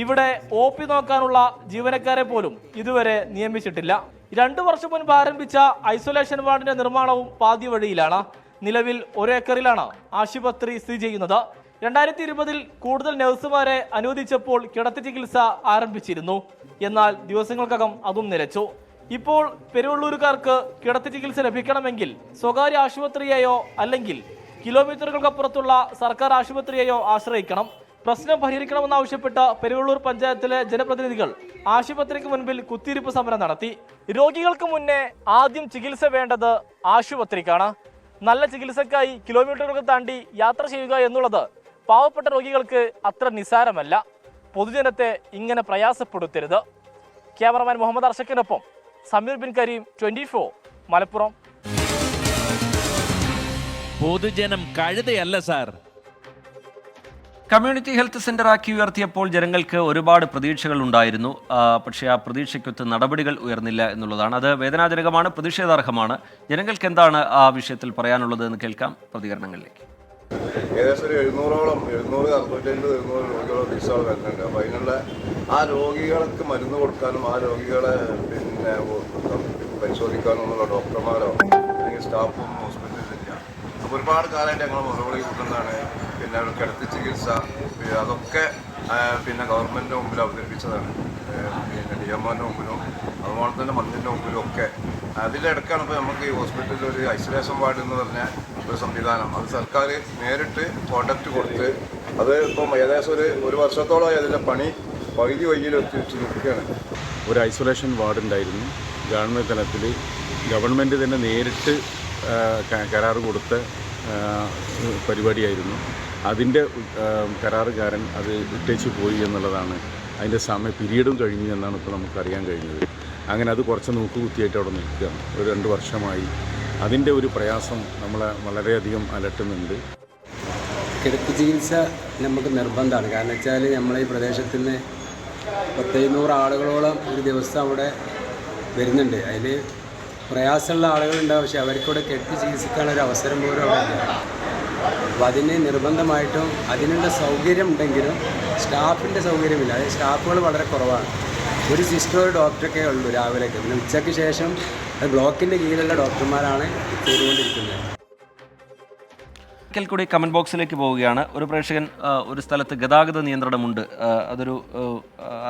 ഇവിടെ OP നോക്കാനുള്ള ജീവനക്കാരെ പോലും ഇതുവരെ നിയമിച്ചിട്ടില്ല. 2 വർഷം മുൻപ് ആരംഭിച്ച ഐസൊലേഷൻ വാർഡിന്റെ നിർമ്മാണവും പാതി വഴിയിലാണ്. നിലവിൽ 1 ഏക്കറിലാണ് ആശുപത്രി സ്ഥിതി ചെയ്യുന്നത്. 2020-ൽ കൂടുതൽ നഴ്സുമാരെ അനുവദിച്ചപ്പോൾ കിടത്തി ചികിത്സ ആരംഭിച്ചിരുന്നു. എന്നാൽ ദിവസങ്ങൾക്കകം അതും നിലച്ചു. ഇപ്പോൾ പെരുവള്ളൂരുകാർക്ക് കിടത്തി ചികിത്സ ലഭിക്കണമെങ്കിൽ സ്വകാര്യ ആശുപത്രിയെയോ അല്ലെങ്കിൽ കിലോമീറ്ററുകൾക്കപ്പുറത്തുള്ള സർക്കാർ ആശുപത്രിയെയോ ആശ്രയിക്കണം. പ്രശ്നം പരിഹരിക്കണമെന്നാവശ്യപ്പെട്ട് പെരുവള്ളൂർ പഞ്ചായത്തിലെ ജനപ്രതിനിധികൾ ആശുപത്രിക്ക് മുൻപിൽ കുത്തിയിരിപ്പ് സമരം നടത്തി. രോഗികൾക്ക് മുന്നേ ആദ്യം ചികിത്സ വേണ്ടത് ആശുപത്രിക്കാണ്. നല്ല ചികിത്സക്കായി കിലോമീറ്ററുകൾ താണ്ടി യാത്ര ചെയ്യുക എന്നുള്ളത് പാവപ്പെട്ട രോഗികൾക്ക് അത്ര നിസ്സാരമല്ല. പൊതുജനത്തെ ഇങ്ങനെ പ്രയാസപ്പെടുത്തരുത്. ക്യാമറമാൻ മുഹമ്മദ് അർഷക്കിനൊപ്പം സമീർ ബിൻ കരീം, 24 മലപ്പുറം. പൊതുജനം കഴുതയല്ല സാർ. കമ്മ്യൂണിറ്റി ഹെൽത്ത് സെന്ററാക്കി ഉയർത്തിയപ്പോൾ ജനങ്ങൾക്ക് ഒരുപാട് പ്രതീക്ഷകൾ ഉണ്ടായിരുന്നു. പക്ഷേ ആ പ്രതീക്ഷയ്ക്കൊത്ത് നടപടികൾ ഉയർന്നില്ല എന്നുള്ളതാണ്. അത് വേദനാജനകമാണ്, പ്രതിഷേധാർഹമാണ്. ജനങ്ങൾക്ക് എന്താണ് ആ വിഷയത്തിൽ പറയാനുള്ളത് എന്ന് കേൾക്കാം പ്രതികരണങ്ങളിലേക്ക്. ഏകദേശം ഒരു 700-750 രോഗികളോ ചികിത്സകൾ വരുന്നുണ്ട്. അപ്പോൾ അതിനുള്ള ആ രോഗികൾക്ക് മരുന്ന് കൊടുക്കാനും ആ രോഗികളെ പരിശോധിക്കാനുള്ള ഡോക്ടർമാരോ അല്ലെങ്കിൽ സ്റ്റാഫും ഹോസ്പിറ്റലിലില്ല. അപ്പോൾ ഒരുപാട് കാലമായിട്ട് ഞങ്ങൾ മുറവിളി കൂട്ടുന്നതാണ്. ഒരു കിടത്തി ചികിത്സ അതൊക്കെ ഗവൺമെൻറ്റിൻ്റെ മുമ്പിൽ അവതരിപ്പിച്ചതാണ്. DMOൻ്റെ മുമ്പിലും അതുപോലെ തന്നെ മന്ത്രിൻ്റെ മുമ്പിലും ഒക്കെ. അതിലിടക്കാണ് ഇപ്പോൾ നമുക്ക് ഈ ഹോസ്പിറ്റലിൽ ഒരു ഐസൊലേഷൻ വാർഡ് എന്ന് പറഞ്ഞ ഒരു സംവിധാനം, അത് സർക്കാർ നേരിട്ട് കോൺട്രാക്റ്റ് കൊടുത്ത് അത് ഇപ്പം ഏകദേശം ഒരു വർഷത്തോളമായി അതിൻ്റെ പണി പകുതി വഴിയിൽ എത്തിച്ച് നിൽക്കുകയാണ്. ഒരു ഐസൊലേഷൻ വാർഡ് ഉണ്ടായിരുന്നു. ഗവൺമെൻറ് തലത്തിൽ ഗവൺമെൻറ് തന്നെ നേരിട്ട് കരാർ കൊടുത്ത പരിപാടിയായിരുന്നു. അതിൻ്റെ കരാറുകാരൻ അത് ഇട്ടേച്ച് പോയി എന്നുള്ളതാണ്. അതിൻ്റെ പീരീഡും കഴിഞ്ഞു എന്നാണ് ഇപ്പോൾ നമുക്കറിയാൻ കഴിഞ്ഞത്. അങ്ങനെ അത് കുറച്ച് നോക്കുകുത്തിയായിട്ട് അവിടെ നിൽക്കുകയാണ്. ഒരു 2 വർഷമായി. അതിൻ്റെ ഒരു പ്രയാസം നമ്മളെ വളരെയധികം അലട്ടുന്നുണ്ട്. കിടത്തി ചികിത്സ നമുക്ക് നിർബന്ധമാണ്. കാരണം വെച്ചാൽ നമ്മളെ ഈ പ്രദേശത്ത് നിന്ന് 100-200 ആളുകളോളം ഒരു ദിവസം അവിടെ വരുന്നുണ്ട്. അതിൽ പ്രയാസമുള്ള ആളുകളുണ്ടാവും, പക്ഷെ അവർക്കൂടെ കെട്ടി ചികിത്സിക്കാനൊരു അവസരം പോലും അവിടെ ഇല്ല. അപ്പോൾ അതിന് നിർബന്ധമായിട്ടും അതിനുള്ള സൗകര്യം ഉണ്ടെങ്കിലും സ്റ്റാഫിൻ്റെ സൗകര്യമില്ല. അതായത് സ്റ്റാഫുകൾ വളരെ കുറവാണ്. ഒരു സിസ്റ്റർ ഒരു ഡോക്ടറൊക്കെ ഉള്ളൂ രാവിലേക്ക്. പിന്നെ ഉച്ചയ്ക്ക് ശേഷം അത് ബ്ലോക്കിൻ്റെ കീഴിലുള്ള ഡോക്ടർമാരാണ് ചെയ്തുകൊണ്ടിരിക്കുന്നത്. ഒരിക്കൽ കൂടി കമൻറ്റ് ബോക്സിലേക്ക് പോവുകയാണ്. ഒരു പ്രേക്ഷകൻ ഒരു സ്ഥലത്ത് ഗതാഗത നിയന്ത്രണമുണ്ട്, അതൊരു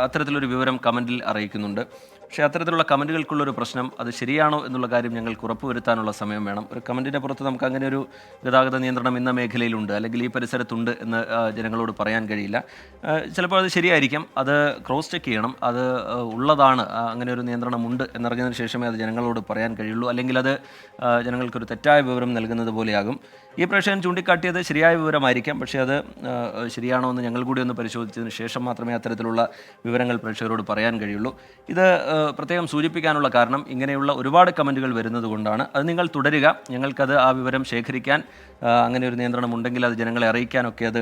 അത്തരത്തിലൊരു വിവരം കമൻറ്റിൽ അറിയിക്കുന്നുണ്ട്. പക്ഷേ അത്തരത്തിലുള്ള കമൻറ്റുകൾക്കുള്ളൊരു പ്രശ്നം അത് ശരിയാണോ എന്നുള്ള കാര്യം ഞങ്ങൾക്ക് ഉറപ്പുവരുത്താനുള്ള സമയം വേണം. ഒരു കമൻറ്റിൻ്റെ പുറത്ത് നമുക്ക് അങ്ങനെ ഒരു ഗതാഗത നിയന്ത്രണം ഇന്ന മേഖലയിലുണ്ട് അല്ലെങ്കിൽ ഈ പരിസരത്തുണ്ട് എന്ന് ജനങ്ങളോട് പറയാൻ കഴിയില്ല. ചിലപ്പോൾ അത് ശരിയായിരിക്കാം, അത് ക്രോസ് ചെക്ക് ചെയ്യണം, അത് ഉള്ളതാണ്, അങ്ങനെ ഒരു നിയന്ത്രണമുണ്ട് എന്നറിഞ്ഞതിന് ശേഷമേ അത് ജനങ്ങളോട് പറയാൻ കഴിയുള്ളൂ. അല്ലെങ്കിൽ അത് ജനങ്ങൾക്കൊരു തെറ്റായ വിവരം നൽകുന്നത് പോലെയാകും. ഈ പ്രേക്ഷകൻ ചൂണ്ടിക്കാട്ടിയത് ശരിയായ വിവരമായിരിക്കാം, പക്ഷേ അത് ശരിയാണോ എന്ന് ഞങ്ങൾ കൂടി ഒന്ന് പരിശോധിച്ചതിന് ശേഷം മാത്രമേ അത്തരത്തിലുള്ള വിവരങ്ങൾ പ്രേക്ഷകരോട് പറയാൻ കഴിയുള്ളൂ. ഇത് പ്രത്യേകം സൂചിപ്പിക്കാനുള്ള കാരണം ഇങ്ങനെയുള്ള ഒരുപാട് കമൻറ്റുകൾ വരുന്നത് കൊണ്ടാണ്. അത് നിങ്ങൾ തുടരുക, ഞങ്ങൾക്കത് ആ വിവരം ശേഖരിക്കാൻ, അങ്ങനെ ഒരു നിയന്ത്രണം ഉണ്ടെങ്കിൽ അത് ജനങ്ങളെ അറിയിക്കാനൊക്കെ അത്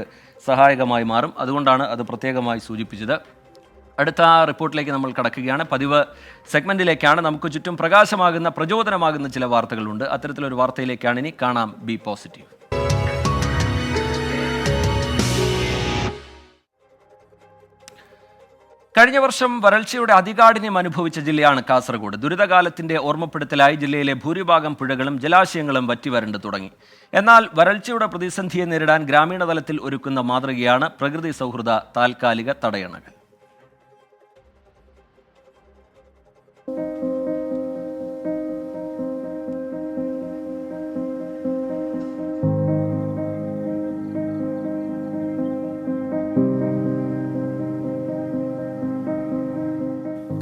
സഹായകമായി മാറും. അതുകൊണ്ടാണ് അത് പ്രത്യേകമായി സൂചിപ്പിച്ചത്. അടുത്ത റിപ്പോർട്ടിലേക്ക് നമ്മൾ കടക്കുകയാണ്. പതിവ് സെഗ്മെൻറ്റിലേക്കാണ്. നമുക്ക് ചുറ്റും പ്രകാശമാകുന്ന പ്രചോദനമാകുന്ന ചില വാർത്തകളുണ്ട്. അത്തരത്തിലൊരു വാർത്തയിലേക്കാണ് ഇനി. കാണാം ബി പോസിറ്റീവ്. കഴിഞ്ഞ വർഷം വരൾച്ചയുടെ അതികാഠിന്യം അനുഭവിച്ച ജില്ലയാണ് കാസർഗോഡ്. ദുരിതകാലത്തിന്റെ ഓർമ്മപ്പെടുത്തലായി ജില്ലയിലെ ഭൂരിഭാഗം പുഴകളും ജലാശയങ്ങളും വറ്റിവരണ്ടു തുടങ്ങി. എന്നാൽ വരൾച്ചയുടെ പ്രതിസന്ധിയെ നേരിടാൻ ഗ്രാമീണ തലത്തിൽ ഒരുക്കുന്ന മാതൃകയാണ് പ്രകൃതി സൗഹൃദ താൽക്കാലിക തടയണകൾ.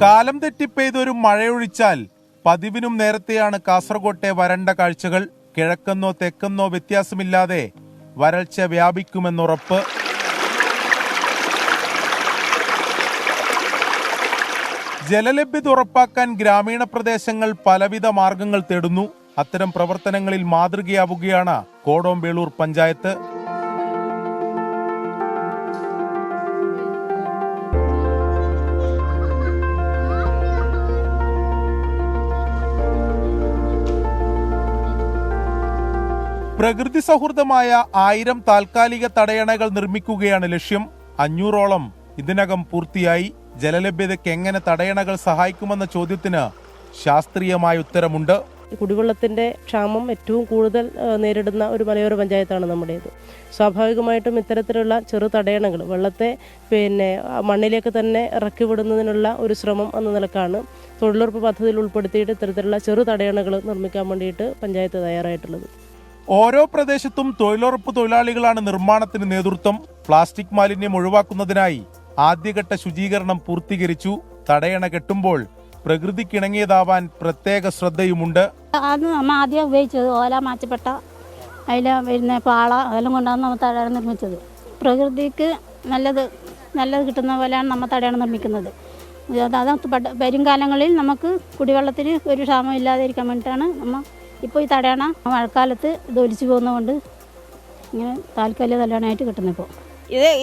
കാലം തെറ്റിപ്പെയ്തൊരു മഴയൊഴിച്ചാൽ പതിവിനും നേരത്തെയാണ് കാസർകോട്ടെ വരണ്ട കാഴ്ചകൾ. കിഴക്കെന്നോ തെക്കെന്നോ വ്യത്യാസമില്ലാതെ വരൾച്ച വ്യാപിക്കുമെന്നുറപ്പ്. ജലലഭ്യത ഉറപ്പാക്കാൻ ഗ്രാമീണ പ്രദേശങ്ങൾ പലവിധ മാർഗങ്ങൾ തേടുന്നു. അത്തരം പ്രവർത്തനങ്ങളിൽ മാതൃകയാവുകയാണ് കോടോംബേളൂർ പഞ്ചായത്ത്. പ്രകൃതി സൗഹൃദമായ 1000 താൽക്കാലിക തടയണകൾ നിർമ്മിക്കുകയാണ് ലക്ഷ്യം. 500ഓളം ഇതിനകം പൂർത്തിയായി. ജലലഭ്യതയ്ക്ക് എങ്ങനെ തടയണകൾ സഹായിക്കുമെന്ന ചോദ്യത്തിന് ശാസ്ത്രീയമായ ഉത്തരമുണ്ട്. കുടിവെള്ളത്തിന്റെ ക്ഷാമം ഏറ്റവും കൂടുതൽ നേരിടുന്ന ഒരു മലയോര പഞ്ചായത്താണ് നമ്മുടേത്. സ്വാഭാവികമായിട്ടും ഇത്തരത്തിലുള്ള ചെറു തടയണകൾ വെള്ളത്തെ മണ്ണിലേക്ക് തന്നെ ഇറക്കി വിടുന്നതിനുള്ള ഒരു ശ്രമം എന്ന നിലക്കാണ് തൊഴിലുറപ്പ് പദ്ധതിയിൽ ഉൾപ്പെടുത്തിയിട്ട് ഇത്തരത്തിലുള്ള ചെറു തടയണകൾ നിർമ്മിക്കാൻ വേണ്ടിയിട്ട് പഞ്ചായത്ത് തയ്യാറായിട്ടുള്ളത്. ഓരോ പ്രദേശത്തും തൊഴിലുറപ്പ് തൊഴിലാളികളാണ് നിർമ്മാണത്തിന് നേതൃത്വം. പ്ലാസ്റ്റിക് മാലിന്യം ഒഴിവാക്കുന്നതിനായി ആദ്യഘട്ട ശുചീകരണം പൂർത്തീകരിച്ചു. തടയണ കെട്ടുമ്പോൾ പ്രകൃതിക്കിണങ്ങിയതാവാൻ പ്രത്യേക ശ്രദ്ധയുമുണ്ട്. അത് നമ്മൾ ആദ്യം ഉപയോഗിച്ചത് ഓല മാറ്റപ്പെട്ട അതിൽ വരുന്ന പാള അതെല്ലാം കൊണ്ടാണ് നമ്മൾ തടയണ നിർമ്മിച്ചത്. പ്രകൃതിക്ക് നല്ലത് കിട്ടുന്ന പോലെയാണ് നമ്മൾ തടയണ നിർമ്മിക്കുന്നത്. അത് വരും കാലങ്ങളിൽ നമുക്ക് കുടിവെള്ളത്തിന് ഒരു ക്ഷാമം ഇല്ലാതിരിക്കാൻ വേണ്ടിയിട്ടാണ് നമ്മൾ ഇപ്പോൾ ഈ തടയണ മഴക്കാലത്ത് ഇത് ഒലിച്ചു പോകുന്നതുകൊണ്ട് ഇങ്ങനെ താൽക്കാലിക തടയണയായിട്ട് കിട്ടുന്നത്. ഇപ്പോൾ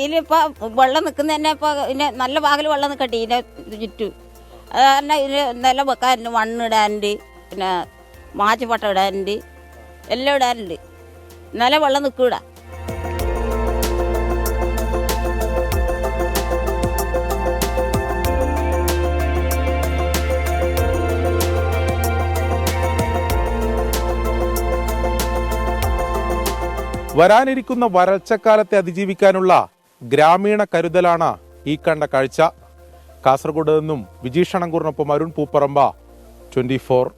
ഇതിലിപ്പോൾ വെള്ളം നിൽക്കുന്നതന്നെ ഇപ്പോൾ ഇതിൻ്റെ നല്ല ഭാഗത്തിൽ വെള്ളം നിൽക്കട്ടെ ഇതിൻ്റെ ചുറ്റും. അത് കാരണം ഇതിൽ നിലം വെക്കാറുണ്ട്, മണ്ണിടാനുണ്ട്, പിന്നെ മാച്ചിപ്പട്ട ഇടാനുണ്ട്, എല്ലാം ഇടാനുണ്ട്. നല്ല വെള്ളം നിൽക്കൂടാ. വരാനിരിക്കുന്ന വരൾച്ചക്കാലത്തെ അതിജീവിക്കാനുള്ള ഗ്രാമീണ കരുതലാണ് ഈ കണ്ട കാഴ്ച. കാസർഗോഡ് നിന്നും വിജീഷ് അണങ്കൂറിനൊപ്പം അരുൺ പൂപ്പറമ്പ, 24.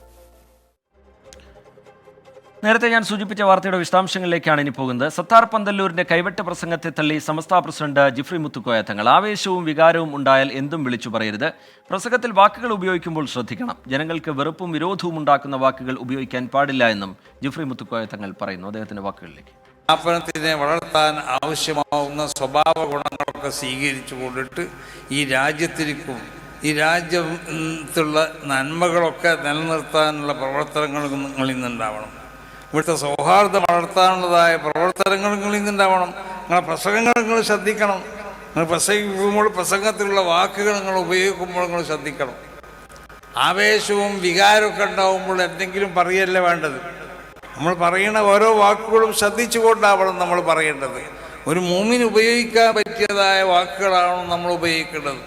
നേരത്തെ ഞാൻ സൂചിപ്പിച്ച വാർത്തയുടെ വിശദാംശങ്ങളിലേക്കാണ് ഇനി പോകുന്നത്. സത്താർ പന്തല്ലൂരിന്റെ കൈവെട്ട് പ്രസംഗത്തെ തള്ളി സമസ്ത പ്രസിഡന്റ് ജിഫ്രി മുത്തുക്കോയ തങ്ങൾ. ആവേശവും വികാരവും ഉണ്ടായാൽ എന്തും വിളിച്ചു പറയരുത്. പ്രസംഗത്തിൽ വാക്കുകൾ ഉപയോഗിക്കുമ്പോൾ ശ്രദ്ധിക്കണം. ജനങ്ങൾക്ക് വെറുപ്പും വിരോധവും ഉണ്ടാക്കുന്ന വാക്കുകൾ ഉപയോഗിക്കാൻ പാടില്ല എന്നും ജിഫ്രി മുത്തുക്കോയ തങ്ങൾ പറയുന്നു. അദ്ദേഹത്തിന്റെ വാക്കുകളിലേക്ക്. സ്ഥാപനത്തിനെ വളർത്താൻ ആവശ്യമാവുന്ന സ്വഭാവ ഗുണങ്ങളൊക്കെ സ്വീകരിച്ചു കൊണ്ടിട്ട് ഈ രാജ്യത്തിലേക്കും ഈ രാജ്യത്തുള്ള നന്മകളൊക്കെ നിലനിർത്താനുള്ള പ്രവർത്തനങ്ങൾ നിങ്ങളിൽ നിന്നുണ്ടാവണം. ഇവിടുത്തെ സൗഹാർദ്ദം വളർത്താനുള്ളതായ പ്രവർത്തനങ്ങൾ നിങ്ങളിൽ നിന്നുണ്ടാവണം. നിങ്ങളെ പ്രസംഗങ്ങൾ നിങ്ങൾ ശ്രദ്ധിക്കണം. നിങ്ങൾ പ്രസംഗിക്കുമ്പോൾ പ്രസംഗത്തിലുള്ള വാക്കുകൾ നിങ്ങൾ ഉപയോഗിക്കുമ്പോൾ നിങ്ങൾ ശ്രദ്ധിക്കണം. ആവേശവും വികാരമൊക്കെ ഉണ്ടാവുമ്പോൾ എന്തെങ്കിലും പറയല്ലേ വേണ്ടത്. നമ്മൾ പറയുന്ന ഓരോ വാക്കുകളും ശ്രദ്ധിച്ചുകൊണ്ടാവണം നമ്മൾ പറയേണ്ടത്. ഒരു മുഅ്മിന് ഉപയോഗിക്കാൻ പറ്റിയതായ വാക്കുകളാണ് നമ്മൾ ഉപയോഗിക്കേണ്ടത്.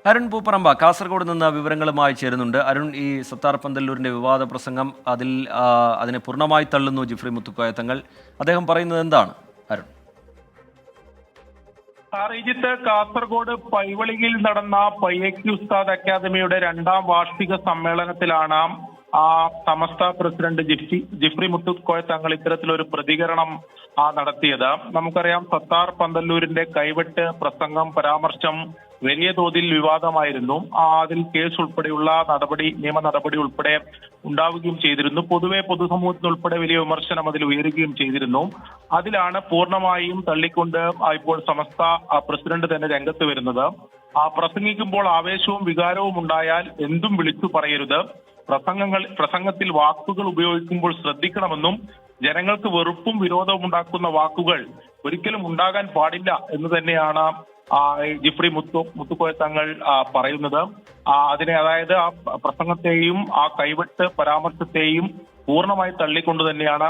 അരുൺ പൂപ്പറമ്പ കാസർഗോഡ് നിന്ന് വിവരങ്ങളുമായി ചേരുന്നുണ്ട്. അരുൺ, ഈ സത്താർ പന്തല്ലൂരിന്റെ വിവാദ പ്രസംഗം അതിനെ പൂർണ്ണമായി തള്ളുന്നു ജിഫ്രി മുത്തുക്കോയ തങ്ങൾ. അദ്ദേഹം പറയുന്നത് എന്താണ് അരുൺ? ഈജിത്ത് കാസർഗോഡ് പൈവളിയിൽ നടന്ന പയ്യക്കി ഉസ്താദ് അക്കാദമിയുടെ 2ാം വാർഷിക സമ്മേളനത്തിലാണ് സമസ്ത പ്രസിഡന്റ് ജിഫ്രി മുത്തുക്കോയ തങ്ങൾ ഇത്തരത്തിലൊരു പ്രതികരണം നടത്തിയത്. നമുക്കറിയാം, സത്താർ പന്തല്ലൂരിന്റെ കൈവെട്ട് പ്രസംഗം, പരാമർശം വലിയ തോതിൽ വിവാദമായിരുന്നു. അതിൽ കേസ് ഉൾപ്പെടെയുള്ള നിയമ നടപടി ഉൾപ്പെടെ ഉണ്ടാവുകയും ചെയ്തിരുന്നു. പൊതുവെ പൊതുസമൂഹത്തിനുൾപ്പെടെ വലിയ വിമർശനം അതിൽ ഉയരുകയും ചെയ്തിരുന്നു. അതിലാണ് പൂർണ്ണമായും തള്ളിക്കൊണ്ട് ഇപ്പോൾ സമസ്ത പ്രസിഡന്റ് തന്നെ രംഗത്ത് വരുന്നത്. പ്രസംഗിക്കുമ്പോൾ ആവേശവും വികാരവും ഉണ്ടായാൽ എന്തും വിളിച്ചു പറയരുത്. പ്രസംഗത്തിൽ വാക്കുകൾ ഉപയോഗിക്കുമ്പോൾ ശ്രദ്ധിക്കണമെന്നും ജനങ്ങൾക്ക് വെറുപ്പും വിരോധവും ഉണ്ടാക്കുന്ന വാക്കുകൾ ഒരിക്കലും ഉണ്ടാകാൻ പാടില്ല എന്ന് തന്നെയാണ് ജിഫ്രി മുത്തുക്കോയ തങ്ങൾ പറയുന്നത്. അതായത് ആ പ്രസംഗത്തെയും ആ കൈവെട്ട് പരാമർശത്തെയും പൂർണ്ണമായി തള്ളിക്കൊണ്ട് തന്നെയാണ്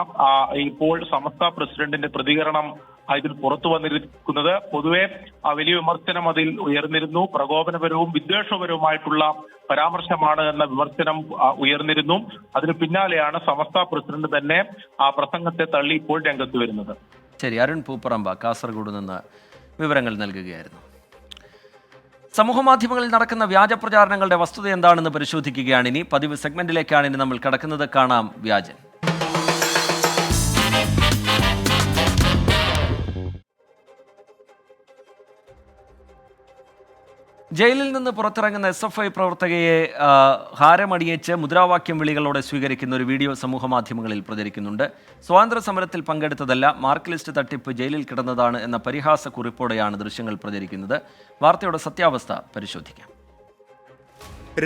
ഇപ്പോൾ സമസ്ത പ്രസിഡന്റിന്റെ പ്രതികരണം ഇതിൽ പുറത്തു വന്നിരിക്കുന്നത്. പൊതുവെ വലിയ വിമർശനം അതിൽ ഉയർന്നിരുന്നു. പ്രകോപനപരവും വിദ്വേഷപരവുമായിട്ടുള്ള പരാമർശമാണ് എന്ന വിമർശനം ഉയർന്നിരുന്നു. അതിന് പിന്നാലെയാണ് സമസ്ത പ്രസിഡന്റ് തന്നെ ആ പ്രസംഗത്തെ തള്ളി ഇപ്പോൾ രംഗത്ത് വരുന്നത്. ശരി, അരുൺ പൂപ്പറമ്പ കാസർഗോഡ് നിന്ന് വിവരങ്ങൾ നൽകുകയായിരുന്നു. സമൂഹമാധ്യമങ്ങളിൽ നടക്കുന്ന വ്യാജ പ്രചാരണങ്ങളുടെ വസ്തുത എന്താണെന്ന് പരിശോധിക്കുകയാണ് ഇനി. പതിവ് സെഗ്മെന്റിലേക്കാണ് ഇനി നമ്മൾ കടക്കുന്നത്. കാണാം വ്യാജൻ. ജയിലിൽ നിന്ന് പുറത്തിറങ്ങുന്ന SFI പ്രവർത്തകയെ ഹാരമണിയിച്ച് മുദ്രാവാക്യം വിളികളോടെ സ്വീകരിക്കുന്ന ഒരു വീഡിയോ സമൂഹമാധ്യമങ്ങളിൽ പ്രചരിക്കുന്നുണ്ട്. സ്വാതന്ത്ര്യ സമരത്തിൽ പങ്കെടുത്തതല്ല, മാർക്ക് ലിസ്റ്റ് തട്ടിപ്പ് ജയിലിൽ കിടന്നതാണ് എന്ന പരിഹാസ കുറിപ്പോടെയാണ് ദൃശ്യങ്ങൾ പ്രചരിക്കുന്നത്. വാർത്തയുടെ സത്യാവസ്ഥ പരിശോധിക്കാം.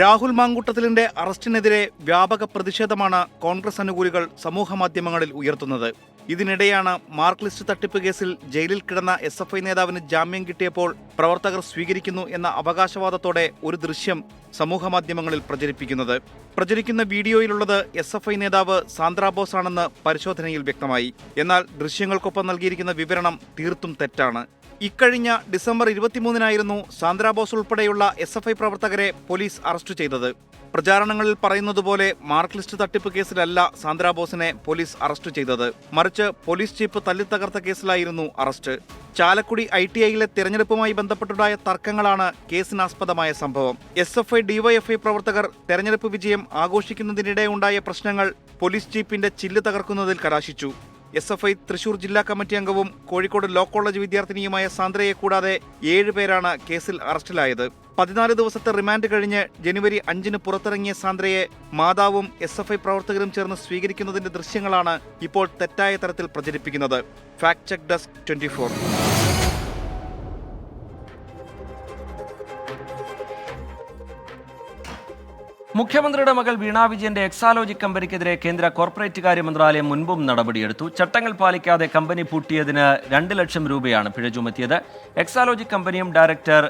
രാഹുൽ മാങ്കൂട്ടത്തിലിന്റെ അറസ്റ്റിനെതിരെ വ്യാപക പ്രതിഷേധമാണ് കോൺഗ്രസ് അനുകൂലികൾ സമൂഹമാധ്യമങ്ങളിൽ ഉയർത്തുന്നത്. ഇതിനിടെയാണ് മാർക്ക് ലിസ്റ്റ് തട്ടിപ്പ് കേസിൽ ജയിലിൽ കിടന്ന SFI നേതാവിന് ജാമ്യം കിട്ടിയപ്പോൾ പ്രവർത്തകർ സ്വീകരിക്കുന്നു എന്ന അവകാശവാദത്തോടെ ഒരു ദൃശ്യം സമൂഹമാധ്യമങ്ങളിൽ പ്രചരിപ്പിക്കുന്നത്. പ്രചരിക്കുന്ന വീഡിയോയിലുള്ളത് SFI നേതാവ് സാന്ദ്ര ബോസ് ആണെന്ന് പരിശോധനയിൽ വ്യക്തമായി. എന്നാൽ ദൃശ്യങ്ങൾക്കൊപ്പം നൽകിയിരിക്കുന്ന വിവരണം തീർത്തും തെറ്റാണ്. ഇക്കഴിഞ്ഞ ഡിസംബർ 23-നായിരുന്നു സാന്ദ്ര ബോസ് ഉൾപ്പെടെയുള്ള SFI പ്രവർത്തകരെ പോലീസ് അറസ്റ്റ് ചെയ്തത്. പ്രചാരണങ്ങളിൽ പറയുന്നതുപോലെ മാർക്ക് ലിസ്റ്റ് തട്ടിപ്പ് കേസിലല്ല സാന്ദ്ര ബോസിനെ പോലീസ് അറസ്റ്റ് ചെയ്തത്. മറിച്ച് പോലീസ് ജീപ്പ് തല്ലിത്തകർത്ത കേസിലായിരുന്നു അറസ്റ്റ്. ചാലക്കുടി ITIയിലെ തെരഞ്ഞെടുപ്പുമായി ബന്ധപ്പെട്ടുണ്ടായ തർക്കങ്ങളാണ് കേസിനാസ്പദമായ സംഭവം. SFI DYFI പ്രവർത്തകർ തെരഞ്ഞെടുപ്പ് വിജയം ആഘോഷിക്കുന്നതിനിടെ ഉണ്ടായ പ്രശ്നങ്ങൾ പോലീസ് ജീപ്പിന്റെ ചില്ല് തകർക്കുന്നതിൽ കലാശിച്ചു. SFI തൃശൂർ ജില്ലാ കമ്മിറ്റി അംഗവും കോഴിക്കോട് ലോ കോളേജ് വിദ്യാർത്ഥിനിയുമായ സാന്ദ്രയെ കൂടാതെ 7 പേരാണ് കേസിൽ അറസ്റ്റിലായത്. 14 ദിവസത്തെ റിമാൻഡ് കഴിഞ്ഞ് ജനുവരി 5-ന് പുറത്തിറങ്ങിയ സാന്ദ്രയെ മാതാവും SFI പ്രവർത്തകരും ചേർന്ന് സ്വീകരിക്കുന്നതിന്റെ ദൃശ്യങ്ങളാണ് ഇപ്പോൾ തെറ്റായ തരത്തിൽ പ്രചരിപ്പിക്കുന്നത്. Fact check desk 24. മുഖ്യമന്ത്രിയുടെ മകൾ വീണ വിജയന്റെ എക്സാലോജിക് കമ്പനിക്കെതിരെ കേന്ദ്ര കോർപ്പറേറ്റ് കാര്യ മന്ത്രാലയം മുൻപും നടപടിയെടുത്തു. ചട്ടങ്ങൾ പാലിക്കാതെ കമ്പനി പൂട്ടിയതിന് 2 ലക്ഷം രൂപയാണ് പിഴ ചുമത്തിയത്. എക്സാലോജിക് കമ്പനിയും ഡയറക്ടർ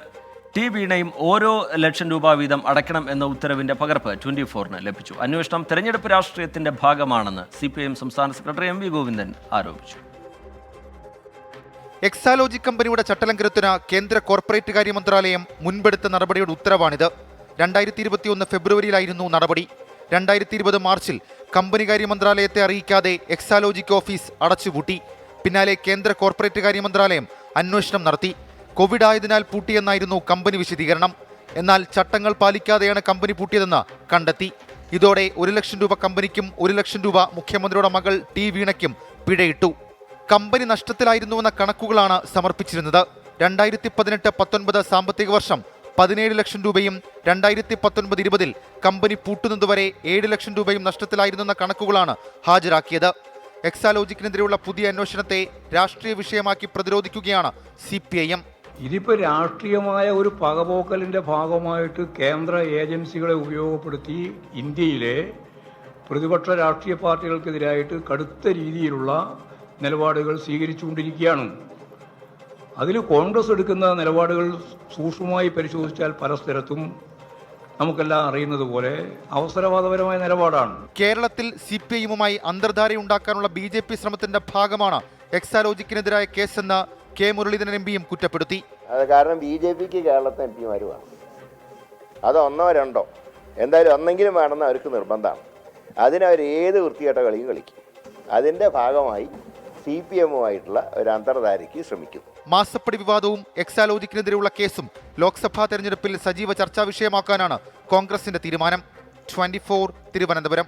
T വീണയും ഓരോ ₹1,00,000 വീതം അടയ്ക്കണം എന്ന ഉത്തരവിന്റെ പകർപ്പ് 24-ന് ലഭിച്ചു. അന്വേഷണം തെരഞ്ഞെടുപ്പ് രാഷ്ട്രീയത്തിന്റെ ഭാഗമാണെന്ന് CPIM സംസ്ഥാന സെക്രട്ടറി MV ഗോവിന്ദൻ ആരോപിച്ചു. എക്സാലോജിക് കമ്പനിയുടെ ചട്ടലംഘനത്തിന് കേന്ദ്ര കോർപ്പറേറ്റ് കാര്യ മന്ത്രാലയം മുൻപെടുത്ത നടപടിയുടെ ഉത്തരവാണിത്. 2021 ഫെബ്രുവരിയിലായിരുന്നു നടപടി. 2020 മാർച്ചിൽ കമ്പനി കാര്യ മന്ത്രാലയത്തെ അറിയിക്കാതെ എക്സാലോജിക് ഓഫീസ് അടച്ചുപൂട്ടി. പിന്നാലെ കേന്ദ്ര കോർപ്പറേറ്റ് കാര്യ മന്ത്രാലയം അന്വേഷണം നടത്തി. കോവിഡ് ആയതിനാൽ പൂട്ടിയെന്നായിരുന്നു കമ്പനി വിശദീകരണം. എന്നാൽ ചട്ടങ്ങൾ പാലിക്കാതെയാണ് കമ്പനി പൂട്ടിയതെന്ന് കണ്ടെത്തി. ഇതോടെ ₹1,00,000 കമ്പനിക്കും ₹1,00,000 മുഖ്യമന്ത്രിയുടെ മകൾ T വീണയ്ക്കും പിഴയിട്ടു. കമ്പനി നഷ്ടത്തിലായിരുന്നുവെന്ന കണക്കുകളാണ് സമർപ്പിച്ചിരുന്നത്. 2018-19 സാമ്പത്തിക വർഷം 17 ലക്ഷം രൂപയും 2019-20 കമ്പനി പൂട്ടുന്നതുവരെ 7 ലക്ഷം രൂപയും നഷ്ടത്തിലായിരുന്നെന്ന കണക്കുകളാണ് ഹാജരാക്കിയത്. എക്സാലോജിക്കിനെതിരെയുള്ള പുതിയ അന്വേഷണത്തെ രാഷ്ട്രീയ വിഷയമാക്കി പ്രതിരോധിക്കുകയാണ് CPIM. ഇതിപ്പോൾ രാഷ്ട്രീയമായ ഒരു പകപോക്കലിൻ്റെ ഭാഗമായിട്ട് കേന്ദ്ര ഏജൻസികളെ ഉപയോഗപ്പെടുത്തി ഇന്ത്യയിലെ പ്രതിപക്ഷ രാഷ്ട്രീയ പാർട്ടികൾക്കെതിരായിട്ട് കടുത്ത രീതിയിലുള്ള നിലപാടുകൾ സ്വീകരിച്ചുകൊണ്ടിരിക്കുകയാണ്. അതിൽ കോൺഗ്രസ് എടുക്കുന്ന നിലപാടുകൾ സൂക്ഷ്മമായി പരിശോധിച്ചാൽ പല സ്ഥലത്തും നമുക്കെല്ലാം അറിയുന്നത് പോലെ അവസരവാദപരമായ നിലപാടാണ്. കേരളത്തിൽ CPIയുമായി അന്തർധാരയുണ്ടാക്കാനുള്ള BJP ശ്രമത്തിന്റെ ഭാഗമാണ് എക്സാലോജിക്കിനെതിരായ കേസെന്ന് കെ മുരളീധരൻ MPയും കുറ്റപ്പെടുത്തി. അത് കാരണം BJPക്ക് കേരളത്തെ MP വേണം. അത് ഒന്നോ രണ്ടോ എന്തായാലും ഒന്നെങ്കിലും വേണമെന്ന് അവർക്ക് നിർബന്ധമാണ്. അതിനവർ ഏത് വൃത്തികെട്ട കളിയും കളിക്കും. അതിൻ്റെ ഭാഗമായി CPMുമായിട്ടുള്ള ഒരു അന്തർധാരയ്ക്ക് ശ്രമിക്കും. മാസപ്പടി വിവാദവും എക്സാലോജിക്കിനെതിരെയുള്ള കേസും ലോക്സഭാ തെരഞ്ഞെടുപ്പിൽ സജീവ ചർച്ചാ വിഷയമാക്കാനാണ് കോൺഗ്രസിന്റെ തീരുമാനം. 24 തിരുവനന്തപുരം.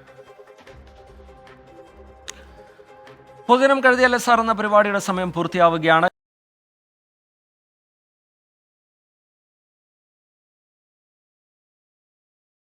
പൊതുജനം കഴുതിയല്ല സാർ എന്ന പരിപാടിയുടെ സമയം പൂർത്തിയാവുകയാണ്.